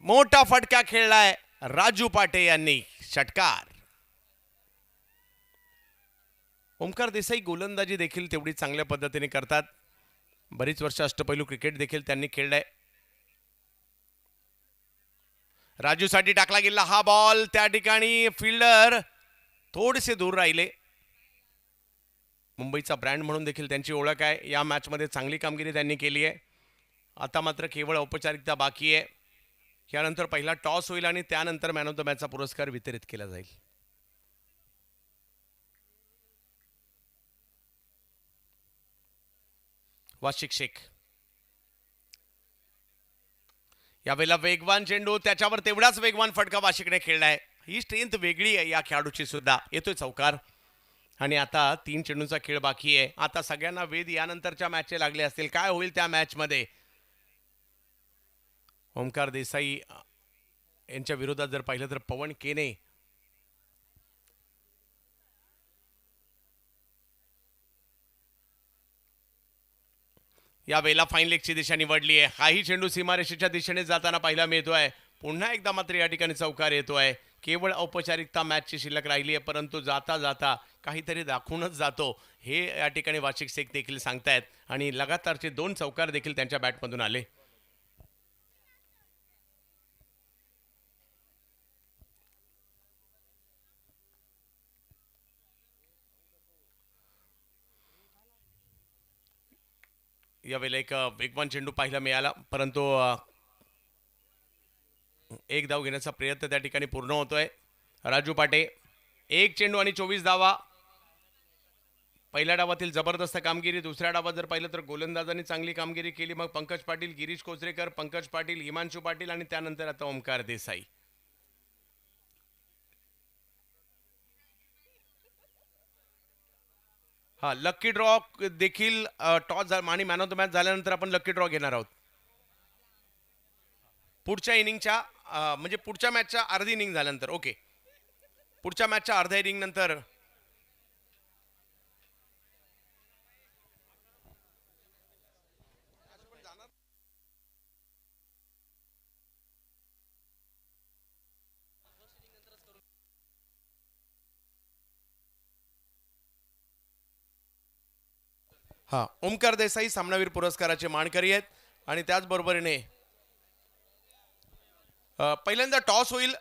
मोठा फटका खेळलाय राजू पाटे यांनी. षटकार. ओमकार देसाई गोलंदाजी देखील तेवढी चांगल्या पद्धतीने करतात. बरीच वर्ष अष्टपैलू क्रिकेट देखील त्यांनी खेळलाय. राजूसाठी टाकला गेला हा बॉल. त्या ठिकाणी फिल्डर थोडेसे दूर राहिले. मुंबईचा ब्रँड म्हणून देखील त्यांची ओळख आहे. या मॅचमध्ये चांगली कामगिरी त्यांनी केली आहे. आता मात्र केवळ औपचारिकता बाकी आहे. यानंतर पहिला टॉस होईल आणि त्यानंतर मॅन ऑफ द मॅचचा पुरस्कार वितरित केला जाईल. वाशिक शेख यावेळेला वेगवान चेंडू. त्याच्यावर तेवढाच वेगवान फटका वाशिकने खेळलाय. ही स्ट्रेंथ वेगळी आहे या खेळाडूची सुद्धा. येतोय चौकार. आणि आता 3 चेंडूंचा खेळ बाकी आहे. आता सगळ्यांना वेध यानंतरच्या मॅचचे लागले असतील. काय होईल त्या मॅचमध्ये? ओमकार देसाई यांच्या विरोधात जर पाहिलं तर पवन केने या वेळेला फाईन लेगची दिशा निवडली आहे. हाही चेंडू सीमारेषेच्या दिशेने जाताना पाहायला मिळतोय. पुन्हा एकदा मात्र या ठिकाणी चौकार येतोय. केवळ औपचारिकता मॅचची शिल्लक राहिली आहे, परंतु जाता जाता काहीतरी दाखवूनच जातो हे या ठिकाणी वार्षिक शेख देखील सांगतायत आणि लगातारचे 2 चौकार देखील त्यांच्या बॅटमधून आले. यावेळेला एक वेगवान चेंडू पाहायला मिळाला, परंतु एक धाव घेण्याचा प्रयत्न त्या ठिकाणी पूर्ण होतोय. राजू पाटे 1 चेंडू आणि 24 धावा. पहिल्या डावातील जबरदस्त कामगिरी. दुसऱ्या डावात जर पाहिलं तर गोलंदाजांनी चांगली कामगिरी केली. मग पंकज पाटील, गिरीश कोचरेकर, पंकज पाटील, हिमांशू पाटील आणि त्यानंतर आता ओमकार देसाई. हा लकी ड्रॉ देखील टॉस आणि मॅन ऑफ द मॅच झाल्यानंतर आपण लकी ड्रॉ घेणार आहोत. पुढच्या इनिंगच्या म्हणजे पुढच्या मॅचच्या अर्धी इनिंग झाल्यानंतर. ओके, पुढच्या मॅचच्या अर्ध्या इनिंग नंतर हा ओमकार देसाई सामनावीर पुरस्काराचे मानकरी आहेत आणि त्याचबरोबरीने पहिल्यांदा टॉस होईल